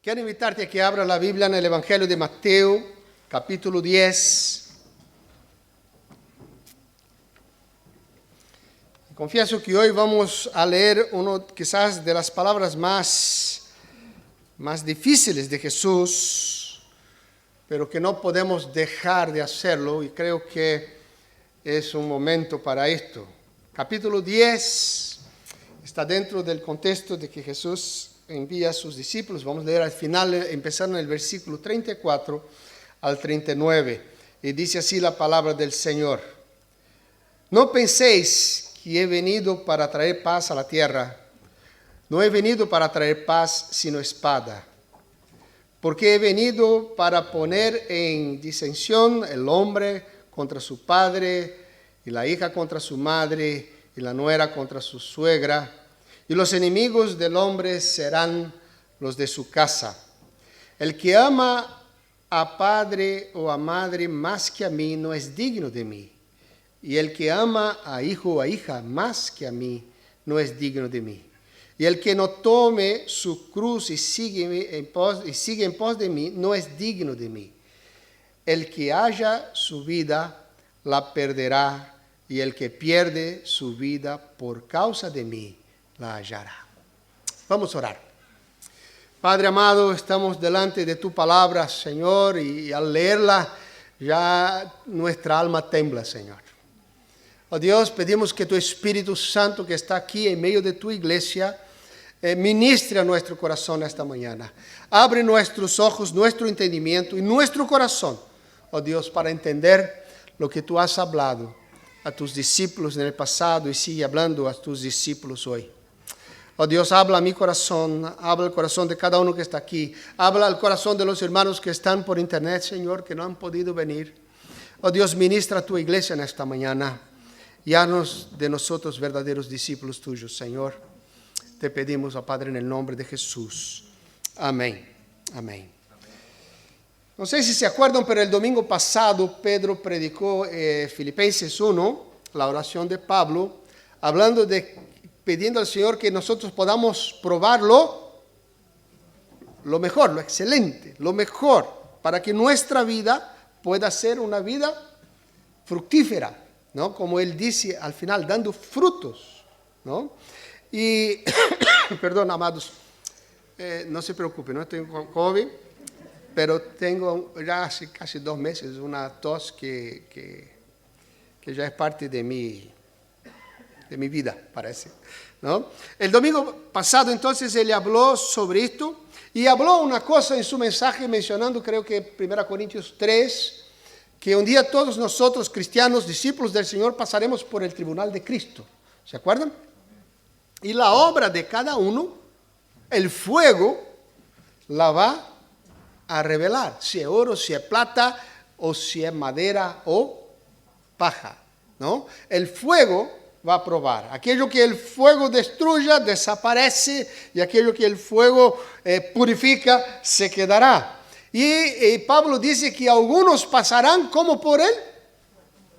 Quiero invitarte a que abra la Biblia en el Evangelio de Mateo, capítulo 10. Confieso que hoy vamos a leer uno quizás de las palabras más difíciles de Jesús, pero que no podemos dejar de hacerlo y creo que es un momento para esto. Capítulo 10 está dentro del contexto de que Jesús envía a sus discípulos. Vamos a leer al final, empezando en el versículo 34 al 39. Y dice así la palabra del Señor. No penséis que he venido para traer paz a la tierra. No he venido para traer paz, sino espada. Porque he venido para poner en disensión el hombre contra su padre, y la hija contra su madre, y la nuera contra su suegra. Y los enemigos del hombre serán los de su casa. El que ama a padre o a madre más que a mí no es digno de mí. Y el que ama a hijo o a hija más que a mí no es digno de mí. Y el que no tome su cruz y sigue en pos de mí no es digno de mí. El que haya su vida la perderá, y el que pierde su vida por causa de mí la hallará. Vamos a orar. Padre amado, estamos delante de tu palabra, Señor, y al leerla ya nuestra alma tembla, Señor. Oh Dios, pedimos que tu Espíritu Santo que está aquí en medio de tu iglesia ministre a nuestro corazón esta mañana. Abre nuestros ojos, nuestro entendimiento y nuestro corazón, oh Dios, para entender lo que tú has hablado a tus discípulos en el pasado y sigue hablando a tus discípulos hoy. Oh Dios, habla a mi corazón, habla al corazón de cada uno que está aquí, habla al corazón de los hermanos que están por internet, Señor, que no han podido venir. Oh Dios, ministra a tu iglesia en esta mañana y haznos de nosotros verdaderos discípulos tuyos, Señor. Te pedimos, oh Padre, en el nombre de Jesús. Amén. Amén. No sé si se acuerdan, pero el domingo pasado Pedro predicó Filipenses 1, la oración de Pablo, hablando pidiendo al Señor que nosotros podamos probarlo, lo mejor, lo excelente, lo mejor, para que nuestra vida pueda ser una vida fructífera, ¿no? Como él dice al final, dando frutos, ¿no? Y, perdón, amados, no se preocupen, no tengo COVID, pero tengo ya hace casi 2 meses una tos que ya es parte de mi vida, parece, ¿no? El domingo pasado, entonces, él habló sobre esto y habló una cosa en su mensaje mencionando, creo que 1 Corintios 3, que un día todos nosotros, cristianos, discípulos del Señor, pasaremos por el tribunal de Cristo. ¿Se acuerdan? Y la obra de cada uno, el fuego, la va a revelar, si es oro, si es plata, o si es madera o paja, ¿no? El fuego va a probar. Aquello que el fuego destruya, desaparece, y aquello que el fuego purifica, se quedará. Y Pablo dice que algunos pasarán como por el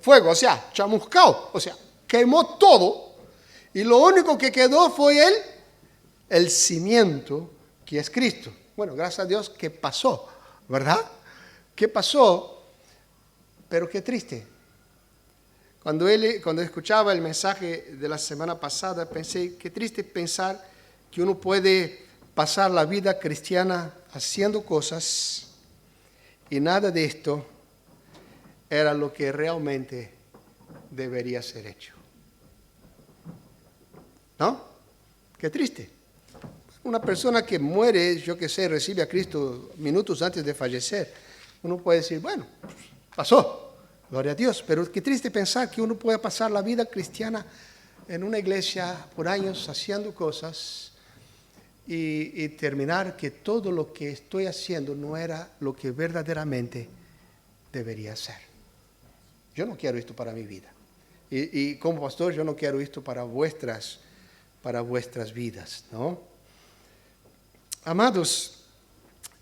fuego, o sea, chamuscado, o sea, quemó todo, y lo único que quedó fue el cimiento, que es Cristo. Bueno, gracias a Dios que pasó, ¿verdad? ¿Qué pasó? Pero qué triste. Cuando escuchaba el mensaje de la semana pasada, pensé, qué triste pensar que uno puede pasar la vida cristiana haciendo cosas y nada de esto era lo que realmente debería ser hecho. ¿No? Qué triste. Una persona que muere, yo que sé, recibe a Cristo minutos antes de fallecer, uno puede decir, bueno, pasó, gloria a Dios, pero qué triste pensar que uno pueda pasar la vida cristiana en una iglesia por años haciendo cosas y terminar que todo lo que estoy haciendo no era lo que verdaderamente debería ser. Yo no quiero esto para mi vida. Y como pastor, yo no quiero esto para vuestras vidas, ¿no? Amados,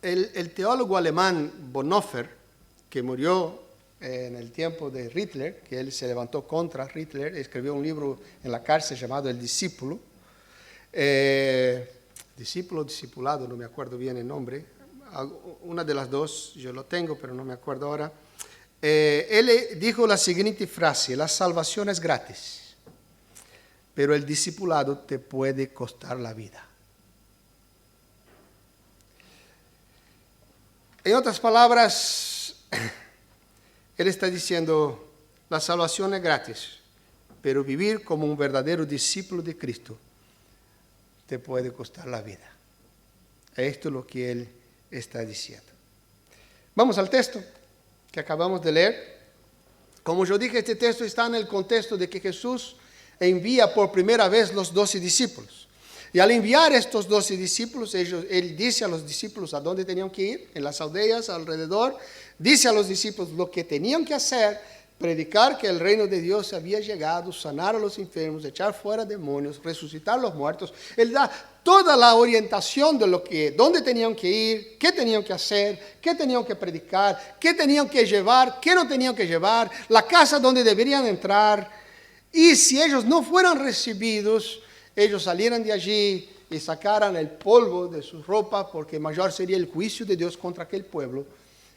el teólogo alemán Bonhoeffer, que murió en el tiempo de Hitler, que él se levantó contra Hitler, escribió un libro en la cárcel llamado El Discípulo, discípulo o discipulado, no me acuerdo bien el nombre, una de las dos, yo lo tengo, pero no me acuerdo ahora. Él dijo la siguiente frase: la salvación es gratis, pero el discipulado te puede costar la vida. En otras palabras, él está diciendo, la salvación es gratis, pero vivir como un verdadero discípulo de Cristo te puede costar la vida. Esto es lo que él está diciendo. Vamos al texto que acabamos de leer. Como yo dije, este texto está en el contexto de que Jesús envía por primera vez los 12 discípulos. Y al enviar estos 12 discípulos, él dice a los discípulos a dónde tenían que ir, en las aldeas alrededor. Dice a los discípulos lo que tenían que hacer: predicar que el reino de Dios había llegado, sanar a los enfermos, echar fuera demonios, resucitar a los muertos. Él da toda la orientación de dónde tenían que ir, qué tenían que hacer, qué tenían que predicar, qué tenían que llevar, qué no tenían que llevar, la casa donde deberían entrar. Y si ellos no fueran recibidos, ellos salieran de allí y sacaran el polvo de sus ropas, porque mayor sería el juicio de Dios contra aquel pueblo,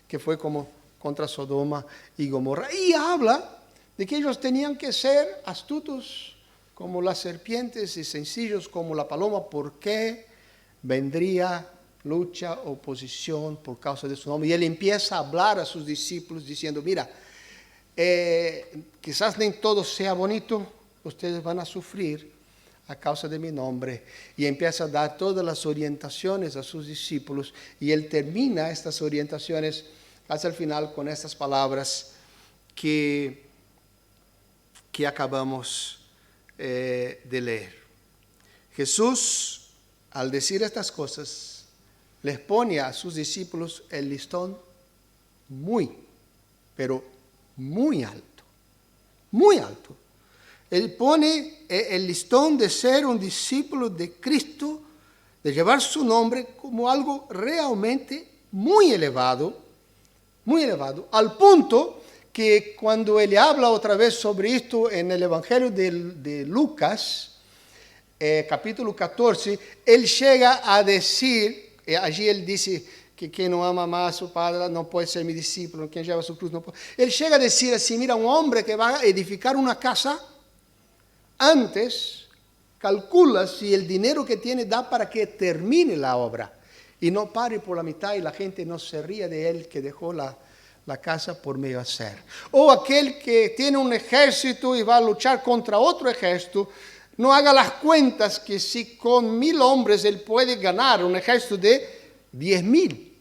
que fue como contra Sodoma y Gomorra. Y habla de que ellos tenían que ser astutos como las serpientes y sencillos como la paloma, porque vendría lucha, oposición por causa de su nombre. Y él empieza a hablar a sus discípulos diciendo: mira, quizás ni todo sea bonito, ustedes van a sufrir a causa de mi nombre. Y empieza a dar todas las orientaciones a sus discípulos, y él termina estas orientaciones hacia el final con estas palabras que acabamos de leer. Jesús, al decir estas cosas, les pone a sus discípulos el listón muy, pero muy alto, muy alto. Él pone el listón de ser un discípulo de Cristo, de llevar su nombre, como algo realmente muy elevado, al punto que cuando él habla otra vez sobre esto en el Evangelio de Lucas, capítulo 14, él llega a decir, allí él dice que quien no ama más a su padre no puede ser mi discípulo, quien lleva su cruz no puede. Él llega a decir así: mira, un hombre que va a edificar una casa, antes calcula si el dinero que tiene da para que termine la obra y no pare por la mitad y la gente no se ría de él que dejó la casa por medio hacer. O aquel que tiene un ejército y va a luchar contra otro ejército, no haga las cuentas que si con 1000 hombres él puede ganar un ejército de 10,000.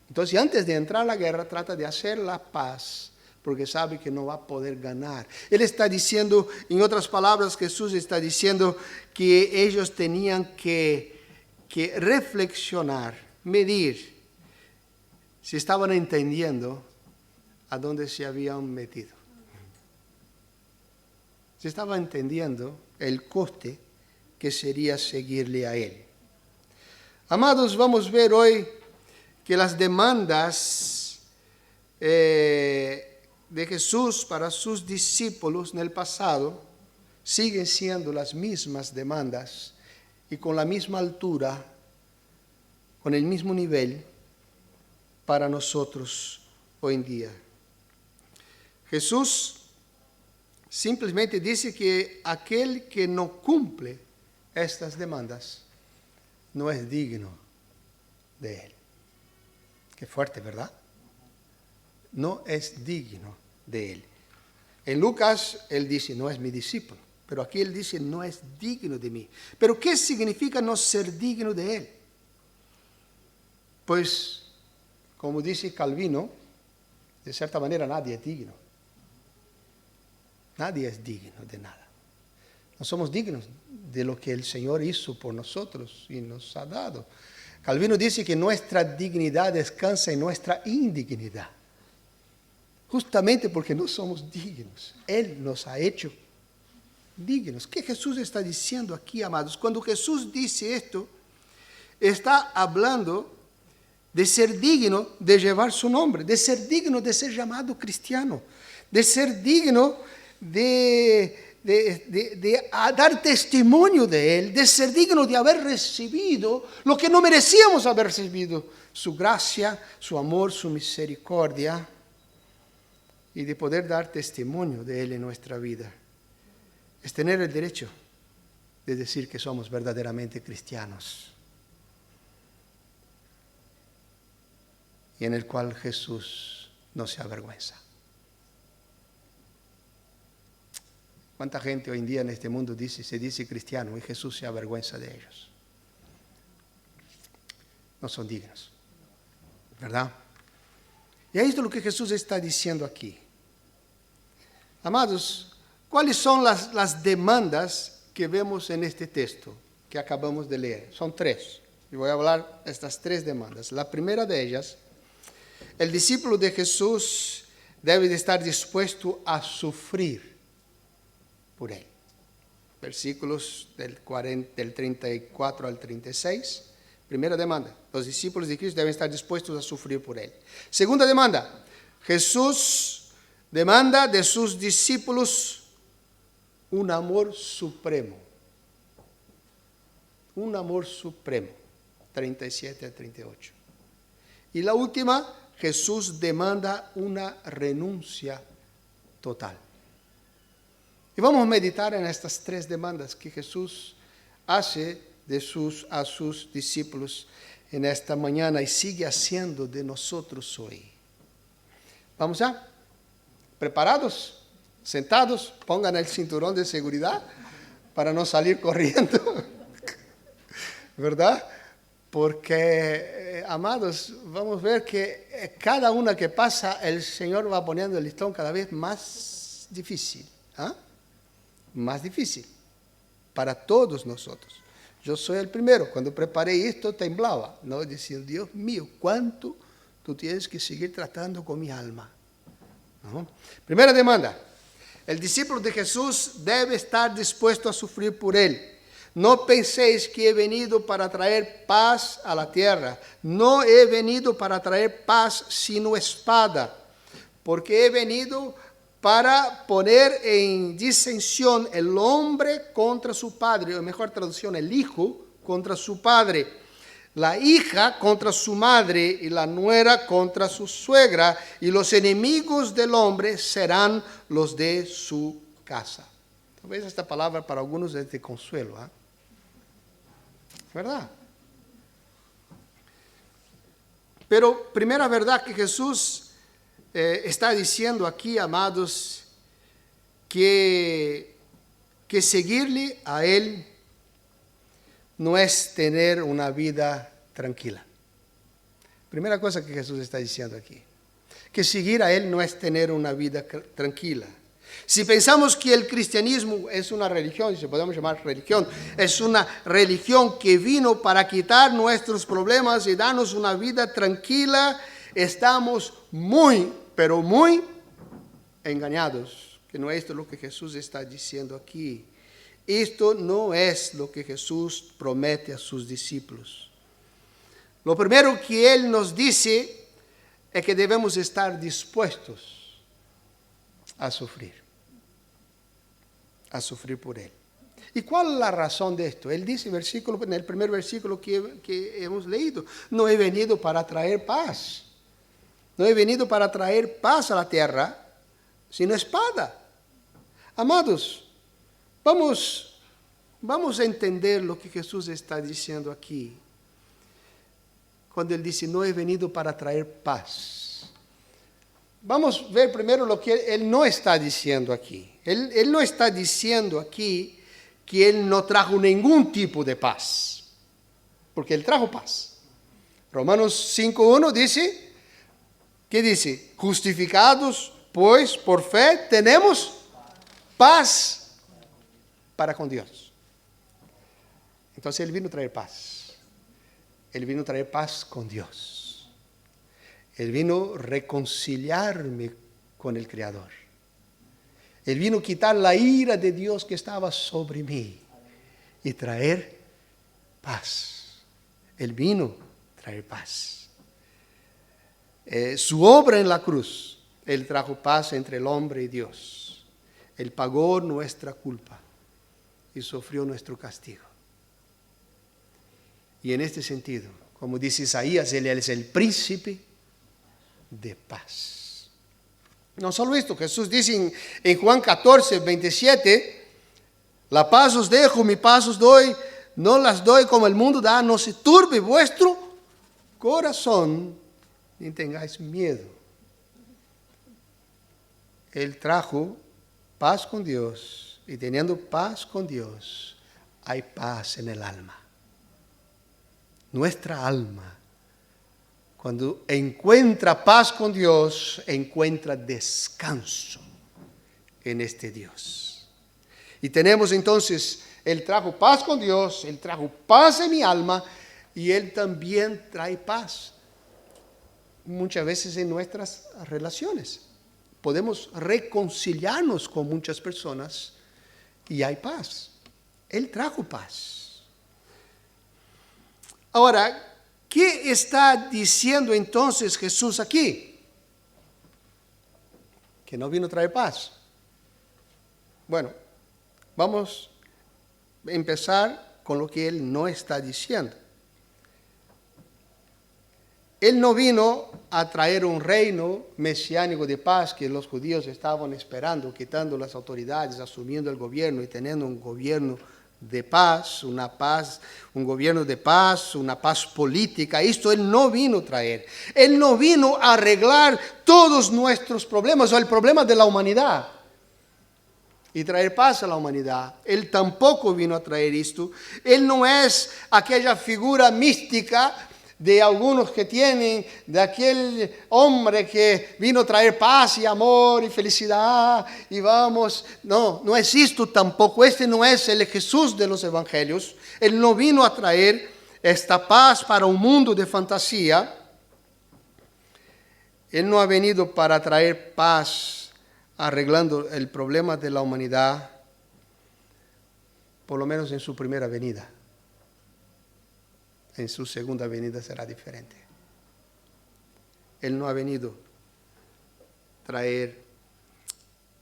Entonces, antes de entrar a la guerra, trata de hacer la paz, porque sabe que no va a poder ganar. Él está diciendo, en otras palabras, Jesús está diciendo que ellos tenían que reflexionar, medir, si estaban entendiendo a dónde se habían metido. Si estaban entendiendo el coste que sería seguirle a Él. Amados, vamos a ver hoy que las demandas de Jesús para sus discípulos en el pasado siguen siendo las mismas demandas y con la misma altura, con el mismo nivel para nosotros hoy en día. Jesús simplemente dice que aquel que no cumple estas demandas no es digno de Él. Qué fuerte, ¿verdad? No es digno de Él. En Lucas, Él dice, no es mi discípulo. Pero aquí Él dice, no es digno de mí. ¿Pero qué significa no ser digno de Él? Pues, como dice Calvino, de cierta manera nadie es digno. Nadie es digno de nada. No somos dignos de lo que el Señor hizo por nosotros y nos ha dado. Calvino dice que nuestra dignidad descansa en nuestra indignidad. Justamente porque no somos dignos. Él nos ha hecho dignos. ¿Qué Jesús está diciendo aquí, amados? Cuando Jesús dice esto, está hablando de ser digno de llevar su nombre, de ser digno de ser llamado cristiano, de ser digno de a dar testimonio de Él, de ser digno de haber recibido lo que no merecíamos haber recibido, su gracia, su amor, su misericordia, y de poder dar testimonio de Él en nuestra vida. Es tener el derecho de decir que somos verdaderamente cristianos, y en el cual Jesús no se avergüenza. ¿Cuánta gente hoy en día en este mundo se dice cristiano y Jesús se avergüenza de ellos? No son dignos, ¿verdad? Y ahí es lo que Jesús está diciendo aquí. Amados, ¿cuáles son las demandas que vemos en este texto que acabamos de leer? Son tres. Y voy a hablar de estas tres demandas. La primera de ellas, el discípulo de Jesús debe de estar dispuesto a sufrir por Él. Versículos del 34 al 36. Primera demanda, los discípulos de Cristo deben estar dispuestos a sufrir por Él. Segunda demanda, Jesús demanda de sus discípulos un amor supremo. Un amor supremo. 37 al 38. Y la última, Jesús demanda una renuncia total. Y vamos a meditar en estas tres demandas que Jesús hace a sus discípulos en esta mañana y sigue haciendo de nosotros hoy. ¿Vamos ya? ¿Preparados? ¿Sentados? Pongan el cinturón de seguridad para no salir corriendo. ¿Verdad? Porque, amados, vamos a ver que cada una que pasa, el Señor va poniendo el listón cada vez más difícil. ¿Ah? Más difícil para todos nosotros. Yo soy el primero, cuando preparé esto temblaba, ¿no? Diciendo, Dios mío, ¿cuánto tú tienes que seguir tratando con mi alma? ¿No? Primera demanda, el discípulo de Jesús debe estar dispuesto a sufrir por Él. No penséis que he venido para traer paz a la tierra. No he venido para traer paz sino espada, porque he venido para poner en disensión el hombre contra su padre, o mejor traducción, el hijo contra su padre, la hija contra su madre y la nuera contra su suegra, y los enemigos del hombre serán los de su casa. Tal vez esta palabra para algunos es de consuelo, ¿eh? ¿Verdad? Pero primera verdad que Jesús está diciendo aquí, amados, que seguirle a Él no es tener una vida tranquila. Primera cosa que Jesús está diciendo aquí, que seguir a Él no es tener una vida tranquila. Si pensamos que el cristianismo es una religión, si podemos llamar religión, es una religión que vino para quitar nuestros problemas y darnos una vida tranquila, estamos muy, pero muy engañados, que no es lo que Jesús está diciendo aquí. Esto no es lo que Jesús promete a sus discípulos. Lo primero que Él nos dice es que debemos estar dispuestos a sufrir por Él. ¿Y cuál es la razón de esto? Él dice en el primer versículo que hemos leído, no he venido para traer paz. No he venido para traer paz a la tierra, sino espada. Amados, vamos a entender lo que Jesús está diciendo aquí. Cuando Él dice, no he venido para traer paz. Vamos a ver primero lo que Él no está diciendo aquí. Él no está diciendo aquí que Él no trajo ningún tipo de paz, porque Él trajo paz. Romanos 5:1 dice, ¿qué dice? Justificados, pues, por fe, tenemos paz para con Dios. Entonces Él vino a traer paz. Él vino a traer paz con Dios. Él vino a reconciliarme con el Creador. Él vino a quitar la ira de Dios que estaba sobre mí y traer paz. Él vino a traer paz. Su obra en la cruz, Él trajo paz entre el hombre y Dios. Él pagó nuestra culpa y sufrió nuestro castigo. Y en este sentido, como dice Isaías, Él es el príncipe de paz. No solo esto, Jesús dice en Juan 14, 27, la paz os dejo, mi paz os doy, no las doy como el mundo da, no se turbe vuestro corazón, ni tengáis miedo. Él trajo paz con Dios, y teniendo paz con Dios, hay paz en el alma. Nuestra alma, cuando encuentra paz con Dios, encuentra descanso en este Dios. Y tenemos entonces, Él trajo paz con Dios, Él trajo paz en mi alma, y Él también trae paz muchas veces en nuestras relaciones. Podemos reconciliarnos con muchas personas y hay paz. Él trajo paz. Ahora, ¿qué está diciendo entonces Jesús aquí? Que no vino a traer paz. Bueno, vamos a empezar con lo que Él no está diciendo. Él no vino a traer un reino mesiánico de paz que los judíos estaban esperando, quitando las autoridades, asumiendo el gobierno y teniendo un gobierno de paz, un gobierno de paz, una paz política. Esto Él no vino a traer. Él no vino a arreglar todos nuestros problemas o el problema de la humanidad y traer paz a la humanidad. Él tampoco vino a traer esto. Él no es aquella figura mística de algunos que tienen, de aquel hombre que vino a traer paz y amor y felicidad y vamos. No, no es esto tampoco. Este no es el Jesús de los evangelios. Él no vino a traer esta paz para un mundo de fantasía. Él no ha venido para traer paz arreglando el problema de la humanidad, por lo menos en su primera venida. En su segunda venida será diferente. Él no ha venido a traer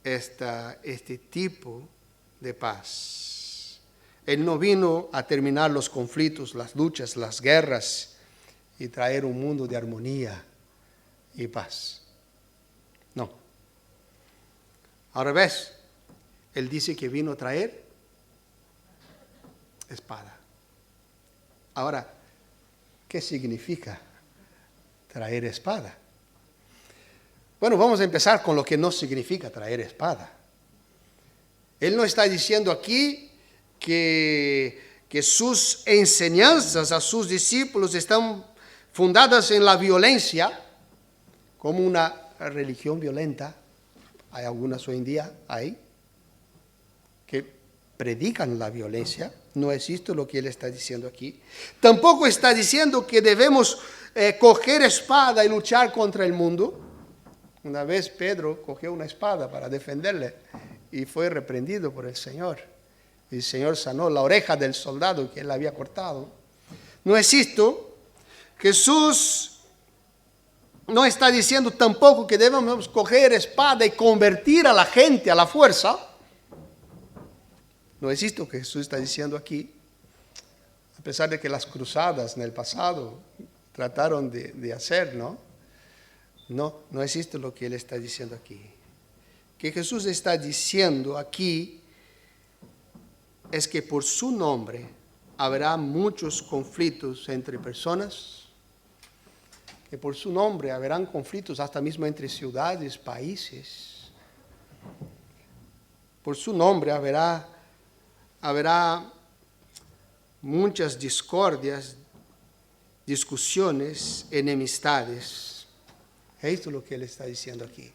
este tipo de paz. Él no vino a terminar los conflictos, las luchas, las guerras y traer un mundo de armonía y paz. No. Ahora ves, Él dice que vino a traer espada. Ahora, ¿qué significa traer espada? Bueno, vamos a empezar con lo que no significa traer espada. Él no está diciendo aquí que sus enseñanzas a sus discípulos están fundadas en la violencia, como una religión violenta. Hay algunas hoy en día que predican la violencia. No es esto lo que Él está diciendo aquí. Tampoco está diciendo que debemos coger espada y luchar contra el mundo. Una vez Pedro cogió una espada para defenderle y fue reprendido por el Señor. El Señor sanó la oreja del soldado que él había cortado. No es esto. Jesús no está diciendo tampoco que debemos coger espada y convertir a la gente a la fuerza. No es esto que Jesús está diciendo aquí, a pesar de que las cruzadas en el pasado trataron de hacer, ¿no? No es esto lo que Él está diciendo aquí. Que Jesús está diciendo aquí es que por su nombre habrá muchos conflictos entre personas, que por su nombre habrán conflictos hasta mismo entre ciudades, países. Por su nombre habrá muchas discordias, discusiones, enemistades. Esto es lo que Él está diciendo aquí.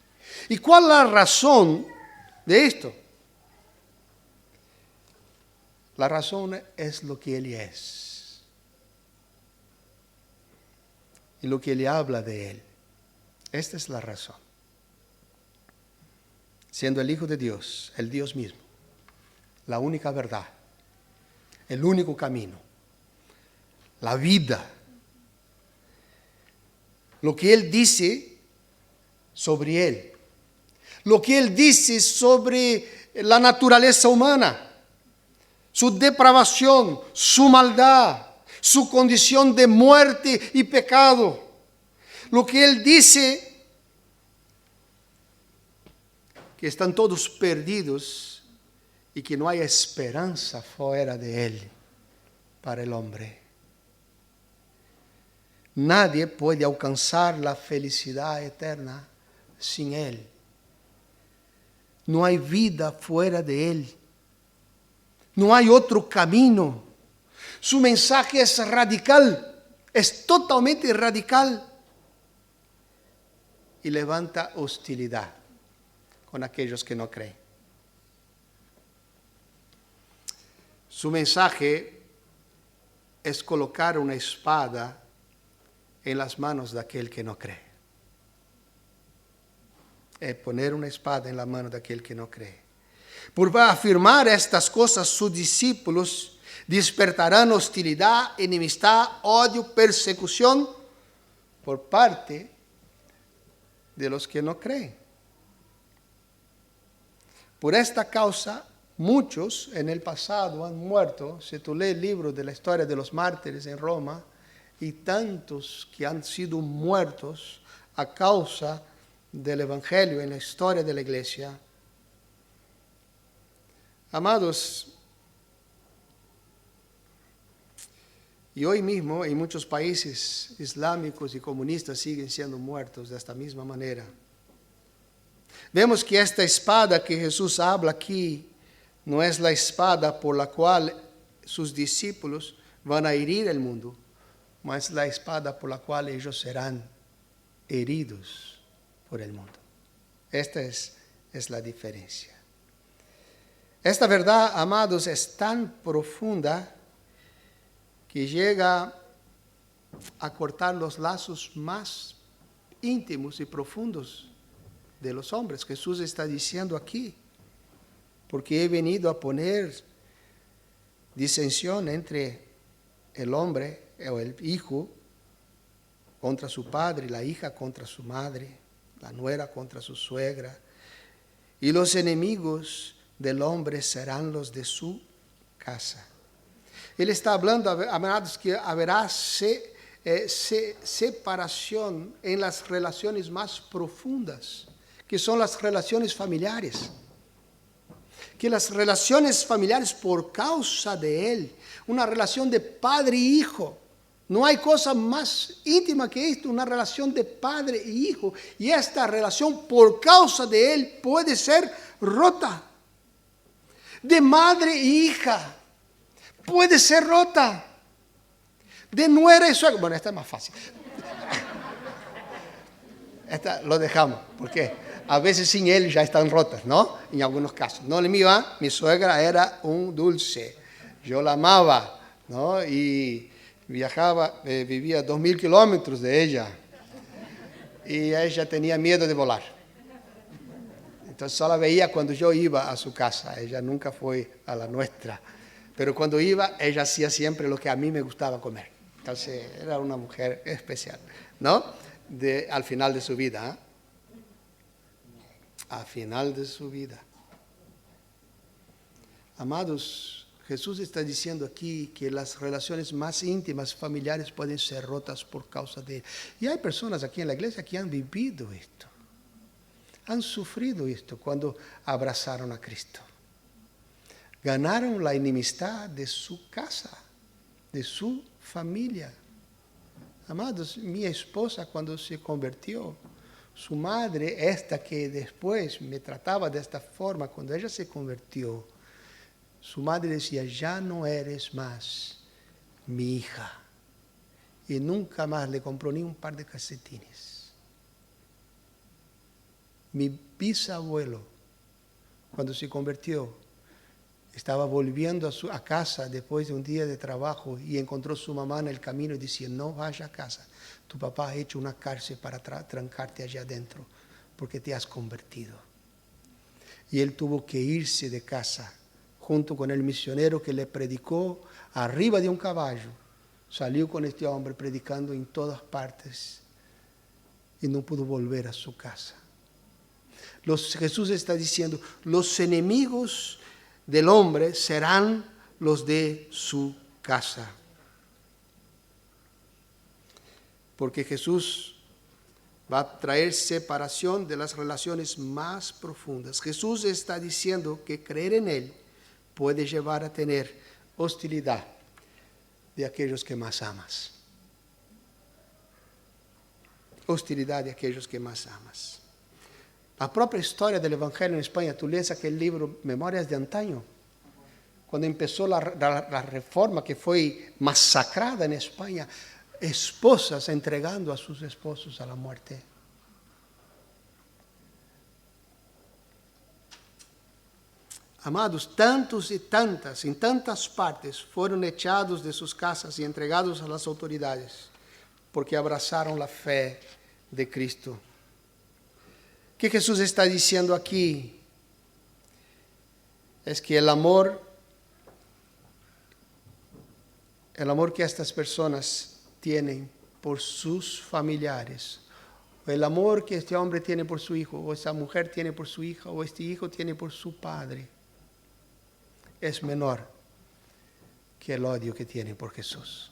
¿Y cuál es la razón de esto? La razón es lo que Él es. Y lo que Él habla de Él. Esta es la razón. Siendo el Hijo de Dios, el Dios mismo, la única verdad, el único camino, la vida. Lo que Él dice sobre Él, lo que Él dice sobre la naturaleza humana, su depravación, su maldad, su condición de muerte y pecado. Lo que Él dice, que están todos perdidos y que no hay esperanza fuera de Él para el hombre. Nadie puede alcanzar la felicidad eterna sin Él. No hay vida fuera de Él. No hay otro camino. Su mensaje es radical, es totalmente radical y levanta hostilidad con aquellos que no creen. Su mensaje es colocar una espada en las manos de aquel que no cree. Es poner una espada en la mano de aquel que no cree. Por afirmar estas cosas, sus discípulos despertarán hostilidad, enemistad, odio, persecución por parte de los que no creen. Por esta causa, muchos en el pasado han muerto. Si tú lees el libro de la historia de los mártires en Roma, y tantos que han sido muertos a causa del Evangelio en la historia de la iglesia. Amados, y hoy mismo en muchos países islámicos y comunistas siguen siendo muertos de esta misma manera. Vemos que esta espada que Jesús habla aquí no es la espada por la cual sus discípulos van a herir el mundo, mas la espada por la cual ellos serán heridos por el mundo. Esta es la diferencia. Esta verdad, amados, es tan profunda que llega a cortar los lazos más íntimos y profundos de los hombres. Jesús está diciendo aquí, porque he venido a poner disensión entre el hombre o el hijo contra su padre, la hija contra su madre, la nuera contra su suegra, y los enemigos del hombre serán los de su casa. Él está hablando, amados, que habrá separación en las relaciones más profundas, que son las relaciones familiares. Que las relaciones familiares por causa de Él, una relación de padre y hijo, no hay cosa más íntima que esto, una relación de padre y hijo. Y esta relación por causa de Él puede ser rota. De madre e hija puede ser rota. De nuera y suegra. Bueno, esta es más fácil. Esta lo dejamos, porque a veces sin él ya están rotas, ¿no? En algunos casos. No, mi suegra era un dulce. Yo la amaba, ¿no? Y viajaba, vivía 2.000 kilómetros de ella. Y ella tenía miedo de volar. Entonces solo veía cuando yo iba a su casa. Ella nunca fue a la nuestra. Pero cuando iba, ella hacía siempre lo que a mí me gustaba comer. Entonces era una mujer especial, ¿no? Al final de su vida, ¿eh? Al final de su vida. Amados, Jesús está diciendo aquí que las relaciones más íntimas, familiares, pueden ser rotas por causa de Él. Y hay personas aquí en la iglesia que han vivido esto. Han sufrido esto cuando abrazaron a Cristo. Ganaron la enemistad de su casa, de su familia. Amados, mi esposa cuando se convirtió, su madre, esta que después me trataba de esta forma, cuando ella se convirtió, su madre decía, ya no eres más mi hija. Y nunca más le compró ni un par de calcetines. Mi bisabuelo, cuando se convirtió, estaba volviendo a casa después de un día de trabajo y encontró a su mamá en el camino y decía, no vaya a casa, tu papá ha hecho una cárcel para trancarte allá adentro porque te has convertido. Y él tuvo que irse de casa junto con el misionero que le predicó arriba de un caballo. Salió con este hombre predicando en todas partes y no pudo volver a su casa. Jesús está diciendo, los enemigos del hombre serán los de su casa. Porque Jesús va a traer separación de las relaciones más profundas. Jesús está diciendo que creer en Él puede llevar a tener hostilidad de aquellos que más amas. Hostilidad de aquellos que más amas. La propia historia del Evangelio en España, tú lees aquel libro Memorias de Antaño, cuando empezó la reforma que fue masacrada en España, esposas entregando a sus esposos a la muerte. Amados, tantos y tantas, en tantas partes, fueron echados de sus casas y entregados a las autoridades porque abrazaron la fe de Cristo. ¿Qué Jesús está diciendo aquí? Es que el amor que estas personas tienen por sus familiares, o el amor que este hombre tiene por su hijo, o esa mujer tiene por su hija, o este hijo tiene por su padre, es menor que el odio que tienen por Jesús.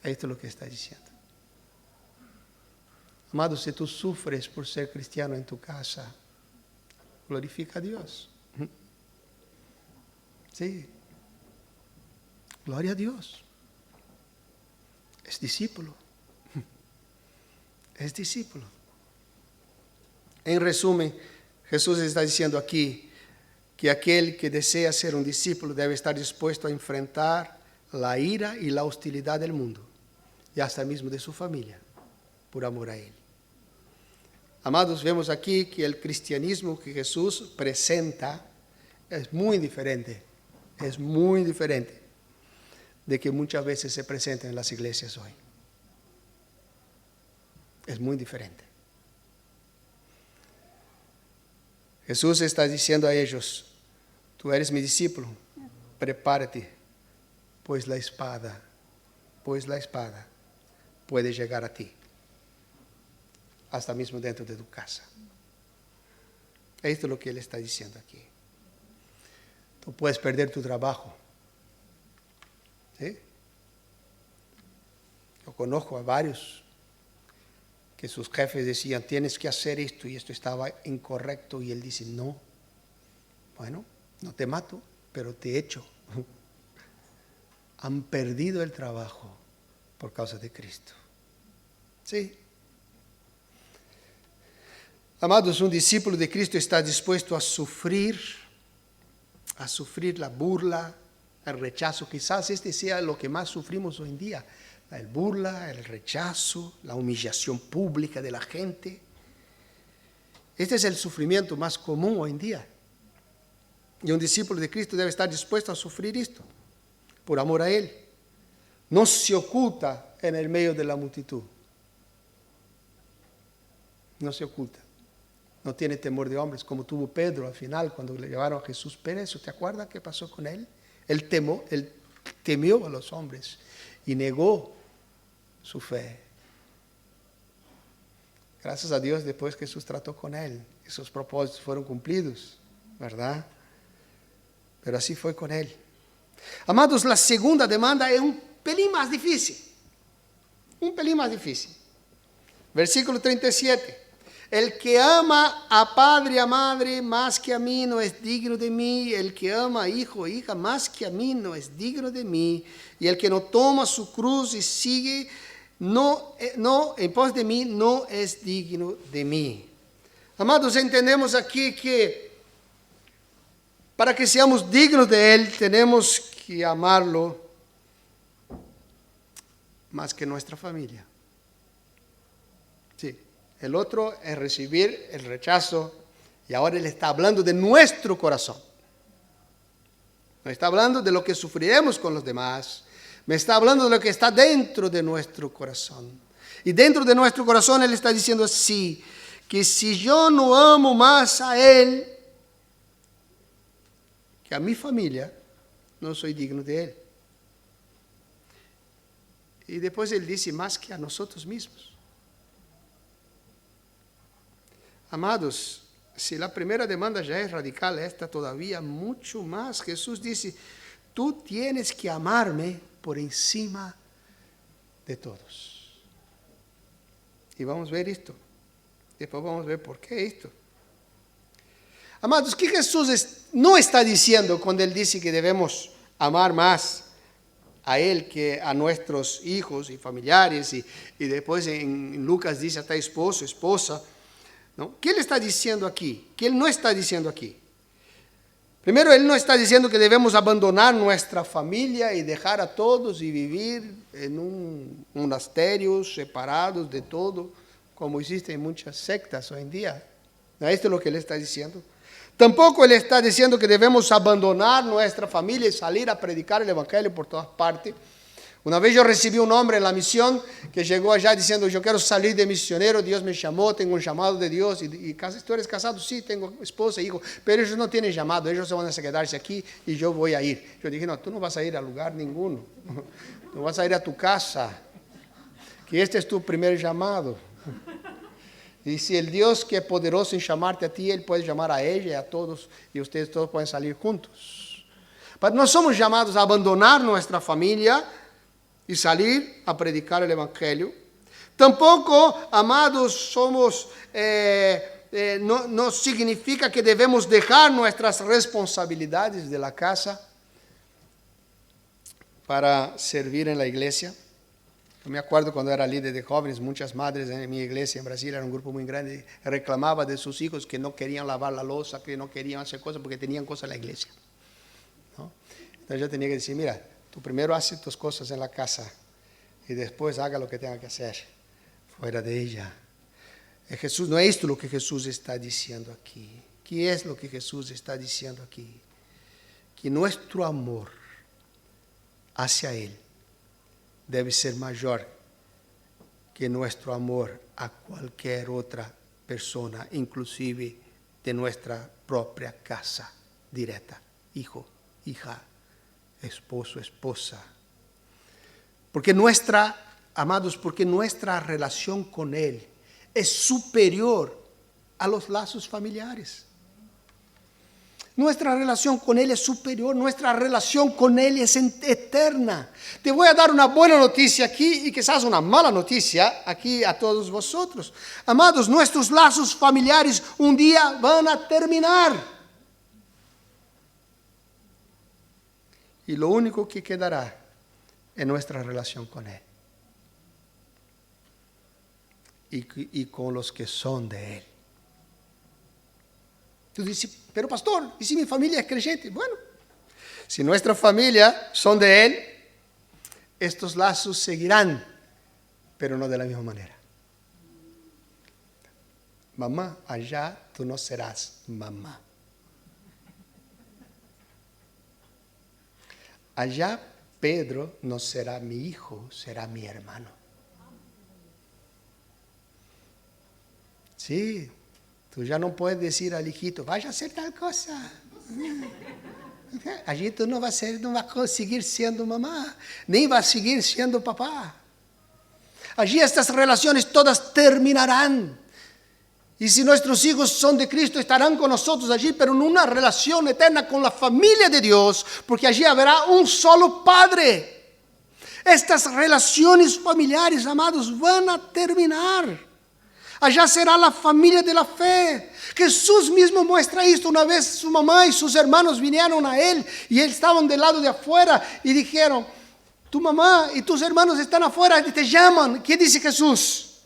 Esto es lo que está diciendo. Amado, si tú sufres por ser cristiano en tu casa, glorifica a Dios. Sí. Gloria a Dios. Es discípulo. Es discípulo. En resumen, Jesús está diciendo aquí que aquel que desea ser un discípulo debe estar dispuesto a enfrentar la ira y la hostilidad del mundo y hasta mismo de su familia, por amor a Él. Amados, vemos aquí que el cristianismo que Jesús presenta es muy diferente de que muchas veces se presenta en las iglesias hoy. Es muy diferente. Jesús está diciendo a ellos, tú eres mi discípulo, prepárate, pues la espada puede llegar a ti, hasta mismo dentro de tu casa. Esto es lo que Él está diciendo aquí. Tú puedes perder tu trabajo. ¿Sí? Yo conozco a varios que sus jefes decían, tienes que hacer esto, y esto estaba incorrecto, y él dice, no, bueno, no te mato, pero te echo. Han perdido el trabajo por causa de Cristo. Sí. Amados, un discípulo de Cristo está dispuesto a sufrir la burla, el rechazo. Quizás este sea lo que más sufrimos hoy en día. La burla, el rechazo, la humillación pública de la gente. Este es el sufrimiento más común hoy en día. Y un discípulo de Cristo debe estar dispuesto a sufrir esto, por amor a Él. No se oculta en el medio de la multitud. No se oculta. No tiene temor de hombres, como tuvo Pedro al final cuando le llevaron a Jesús preso. ¿Te acuerdas qué pasó con él? Él temió a los hombres y negó su fe. Gracias a Dios, después Jesús trató con él, esos propósitos fueron cumplidos, ¿verdad? Pero así fue con él. Amados, la segunda demanda es un pelín más difícil. Un pelín más difícil. Versículo 37. El que ama a padre y a madre más que a mí no es digno de mí. El que ama a hijo o hija más que a mí no es digno de mí. Y el que no toma su cruz y sigue en pos de mí no es digno de mí. Amados, entendemos aquí que para que seamos dignos de Él tenemos que amarlo más que nuestra familia. Sí. El otro es recibir el rechazo, y ahora Él está hablando de nuestro corazón. No está hablando de lo que sufriremos con los demás, me está hablando de lo que está dentro de nuestro corazón. Y dentro de nuestro corazón Él está diciendo así, que si yo no amo más a Él que a mi familia, no soy digno de Él. Y después Él dice más que a nosotros mismos. Amados, si la primera demanda ya es radical, esta todavía mucho más. Jesús dice, tú tienes que amarme por encima de todos. Y vamos a ver esto. Después vamos a ver por qué esto. Amados, ¿qué Jesús no está diciendo cuando Él dice que debemos amar más a Él que a nuestros hijos y familiares? Y después en Lucas dice hasta esposo, esposa, ¿no? ¿Qué Él está diciendo aquí? ¿Qué Él no está diciendo aquí? Primero, Él no está diciendo que debemos abandonar nuestra familia y dejar a todos y vivir en un monasterio separados de todo, como existe en muchas sectas hoy en día. ¿No? Esto es lo que Él está diciendo. Tampoco Él está diciendo que debemos abandonar nuestra familia y salir a predicar el Evangelio por todas partes. Una vez yo recibí un hombre en la misión que llegó allá diciendo, yo quiero salir de misionero, Dios me llamó, tengo un llamado de Dios. Y ¿tú eres casado? Sí, tengo esposa e hijo, pero ellos no tienen llamado, ellos se van a quedarse aquí y yo voy a ir. Yo dije, no, tú no vas a ir a lugar ninguno, tú vas a ir a tu casa, que este es tu primer llamado. Y si el Dios que es poderoso en llamarte a ti, Él puede llamar a ella y a todos, y ustedes todos pueden salir juntos. Pero no somos llamados a abandonar nuestra familia y salir a predicar el Evangelio. Tampoco, amados, no significa que debemos dejar nuestras responsabilidades de la casa para servir en la iglesia. Yo me acuerdo cuando era líder de jóvenes, muchas madres en mi iglesia en Brasil, era un grupo muy grande, reclamaban de sus hijos que no querían lavar la loza, que no querían hacer cosas porque tenían cosas en la iglesia, ¿no? Entonces yo tenía que decir, mira, tú primero haces tus cosas en la casa y después haga lo que tenga que hacer fuera de ella. Jesús, no es esto lo que Jesús está diciendo aquí. ¿Qué es lo que Jesús está diciendo aquí? Que nuestro amor hacia Él debe ser mayor que nuestro amor a cualquier otra persona, inclusive de nuestra propia casa directa, hijo, hija, esposo, esposa. Porque amados, porque nuestra relación con Él es superior a los lazos familiares. Nuestra relación con Él es superior, nuestra relación con Él es eterna. Te voy a dar una buena noticia aquí y quizás una mala noticia aquí a todos vosotros. Amados, nuestros lazos familiares un día van a terminar. Y lo único que quedará es nuestra relación con Él. Y con los que son de Él. Tú dices, pero pastor, ¿y si mi familia es creyente? Bueno, si nuestra familia son de Él, estos lazos seguirán, pero no de la misma manera. Mamá, allá tú no serás mamá. Allá Pedro no será mi hijo, será mi hermano. Sí. Tú ya no puedes decir al hijito, vaya a hacer tal cosa. Allí tú no vas a seguir siendo mamá, ni vas a seguir siendo papá. Allí estas relaciones todas terminarán. Y si nuestros hijos son de Cristo, estarán con nosotros allí, pero en una relación eterna con la familia de Dios, porque allí habrá un solo Padre. Estas relaciones familiares, amados, van a terminar. Allá será la familia de la fe. Jesús mismo muestra esto. Una vez su mamá y sus hermanos vinieron a Él y Él estaban del lado de afuera y dijeron, tu mamá y tus hermanos están afuera y te llaman. ¿Qué dice Jesús?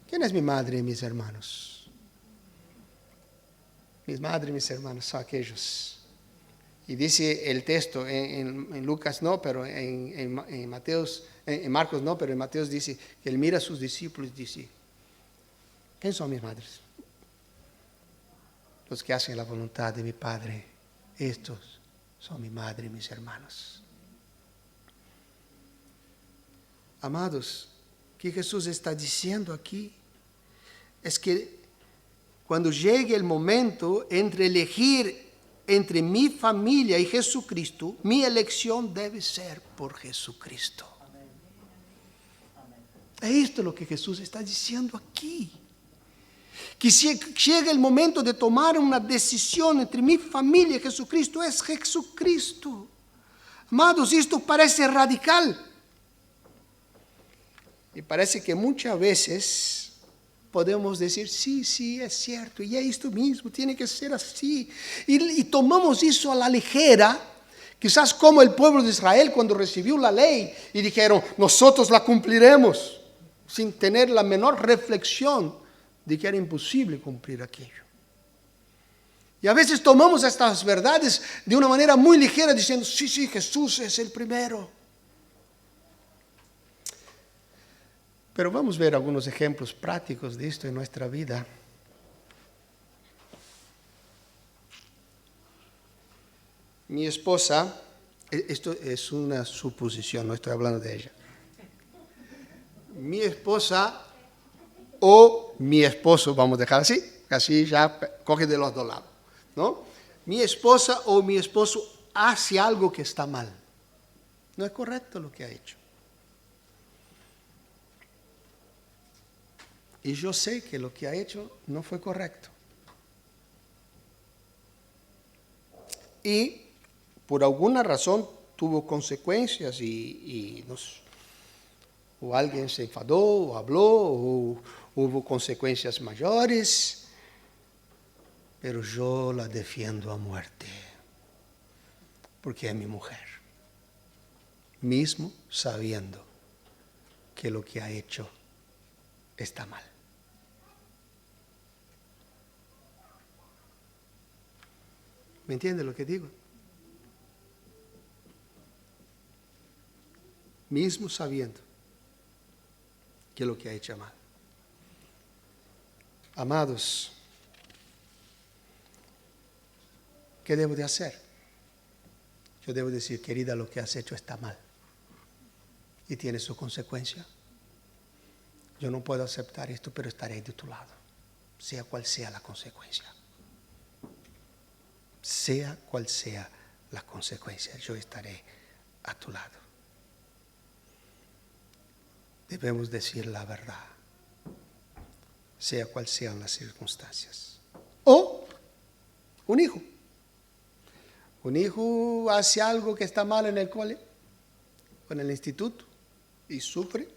¿Quién es mi madre y mis hermanos? Mis madres y mis hermanos son aquellos. Y dice el texto en Lucas no, pero en Marcos no, pero en Mateos dice que Él mira a sus discípulos y dice, ¿quién son mis madres? Los que hacen la voluntad de mi Padre. Estos son mi madre y mis hermanos. Amados, ¿qué Jesús está diciendo aquí? Es que cuando llegue el momento entre elegir entre mi familia y Jesucristo, mi elección debe ser por Jesucristo. Esto es lo que Jesús está diciendo aquí. que llegue el momento de tomar una decisión entre mi familia y Jesucristo, es Jesucristo. Amados, esto parece radical. Y parece que muchas veces podemos decir, sí, es cierto, y es esto mismo, tiene que ser así. Y tomamos eso a la ligera, quizás como el pueblo de Israel cuando recibió la ley y dijeron, nosotros la cumpliremos, sin tener la menor reflexión de que era imposible cumplir aquello. Y a veces tomamos estas verdades de una manera muy ligera, diciendo, sí, Jesús es el primero. Pero vamos a ver algunos ejemplos prácticos de esto en nuestra vida. Mi esposa, esto es una suposición, no estoy hablando de ella. Mi esposa o mi esposo, vamos a dejar así ya coge de los dos lados, ¿no? Mi esposa o mi esposo hace algo que está mal. No es correcto lo que ha hecho. Y yo sé que lo que ha hecho no fue correcto. Y por alguna razón tuvo consecuencias o alguien se enfadó o habló o hubo consecuencias mayores, pero yo la defiendo a muerte porque es mi mujer, mismo sabiendo que lo que ha hecho está mal. ¿Me entiende lo que digo? Mismo sabiendo que lo que ha hecho mal. Amados, ¿qué debo de hacer? Yo debo decir, querida, lo que has hecho está mal y tiene su consecuencia. Yo no puedo aceptar esto, pero estaré de tu lado, sea cual sea la consecuencia. Sea cual sea la consecuencia, yo estaré a tu lado. Debemos decir la verdad, sea cual sean las circunstancias. O un hijo. Un hijo hace algo que está mal en el cole o en el instituto y sufre.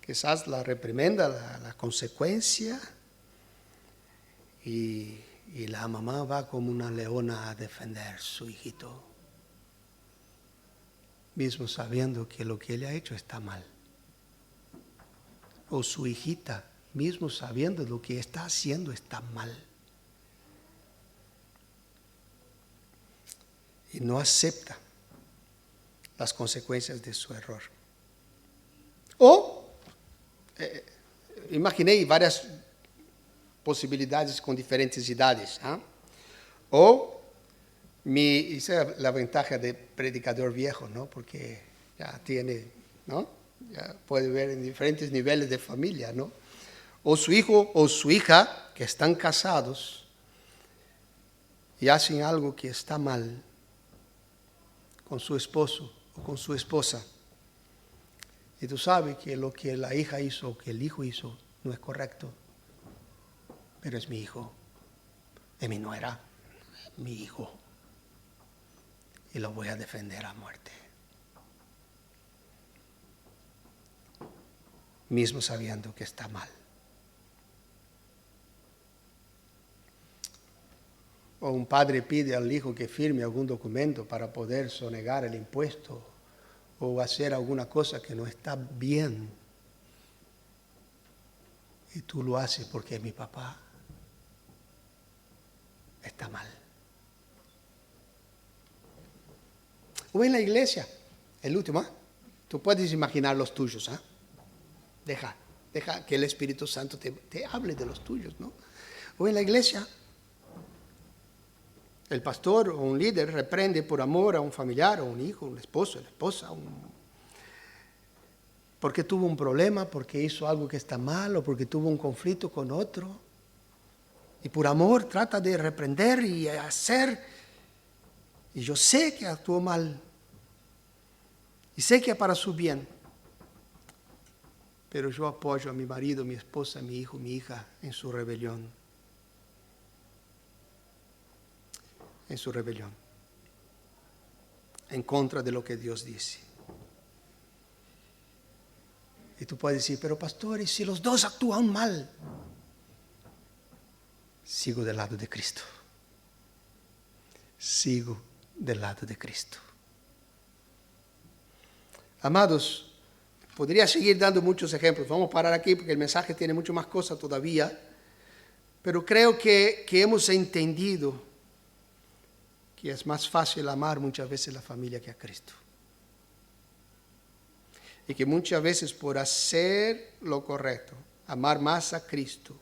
Quizás la reprimenda, la consecuencia, y la mamá va como una leona a defender a su hijito, mismo sabiendo que lo que él ha hecho está mal. O su hijita, mismo sabiendo lo que está haciendo está mal. Y no acepta las consecuencias de su error. O, imaginei varias posibilidades con diferentes edades. ¿Eh? O, esa es la ventaja de predicador viejo, ¿no? Porque ya tiene, ¿no? Ya puede ver en diferentes niveles de familia, ¿no? O su hijo o su hija que están casados y hacen algo que está mal con su esposo o con su esposa. Y tú sabes que lo que la hija hizo o que el hijo hizo no es correcto, pero es mi hijo, es mi nuera, es mi hijo, y lo voy a defender a muerte. Mismo sabiendo que está mal. O un padre pide al hijo que firme algún documento para poder sonegar el impuesto o hacer alguna cosa que no está bien. Y tú lo haces porque mi papá está mal. O en la iglesia, el último, ¿eh? Tú puedes imaginar los tuyos, ¿eh? Deja que el Espíritu Santo te hable de los tuyos, ¿no? O en la iglesia, el pastor o un líder reprende por amor a un familiar o un hijo, un esposo, la esposa, porque tuvo un problema, porque hizo algo que está mal o porque tuvo un conflicto con otro. Y por amor trata de reprender y hacer. Y yo sé que actuó mal. Y sé que es para su bien. pero yo apoyo a mi marido, mi esposa, mi hijo, mi hija en su rebelión. En su rebelión. En contra de lo que Dios dice. Y tú puedes decir, pero pastor, ¿y si los dos actúan mal? Sigo del lado de Cristo. Sigo del lado de Cristo. Amados, podría seguir dando muchos ejemplos. Vamos a parar aquí porque el mensaje tiene mucho más cosas todavía. Pero creo que hemos entendido que es más fácil amar muchas veces la familia que a Cristo. Y que muchas veces por hacer lo correcto, amar más a Cristo,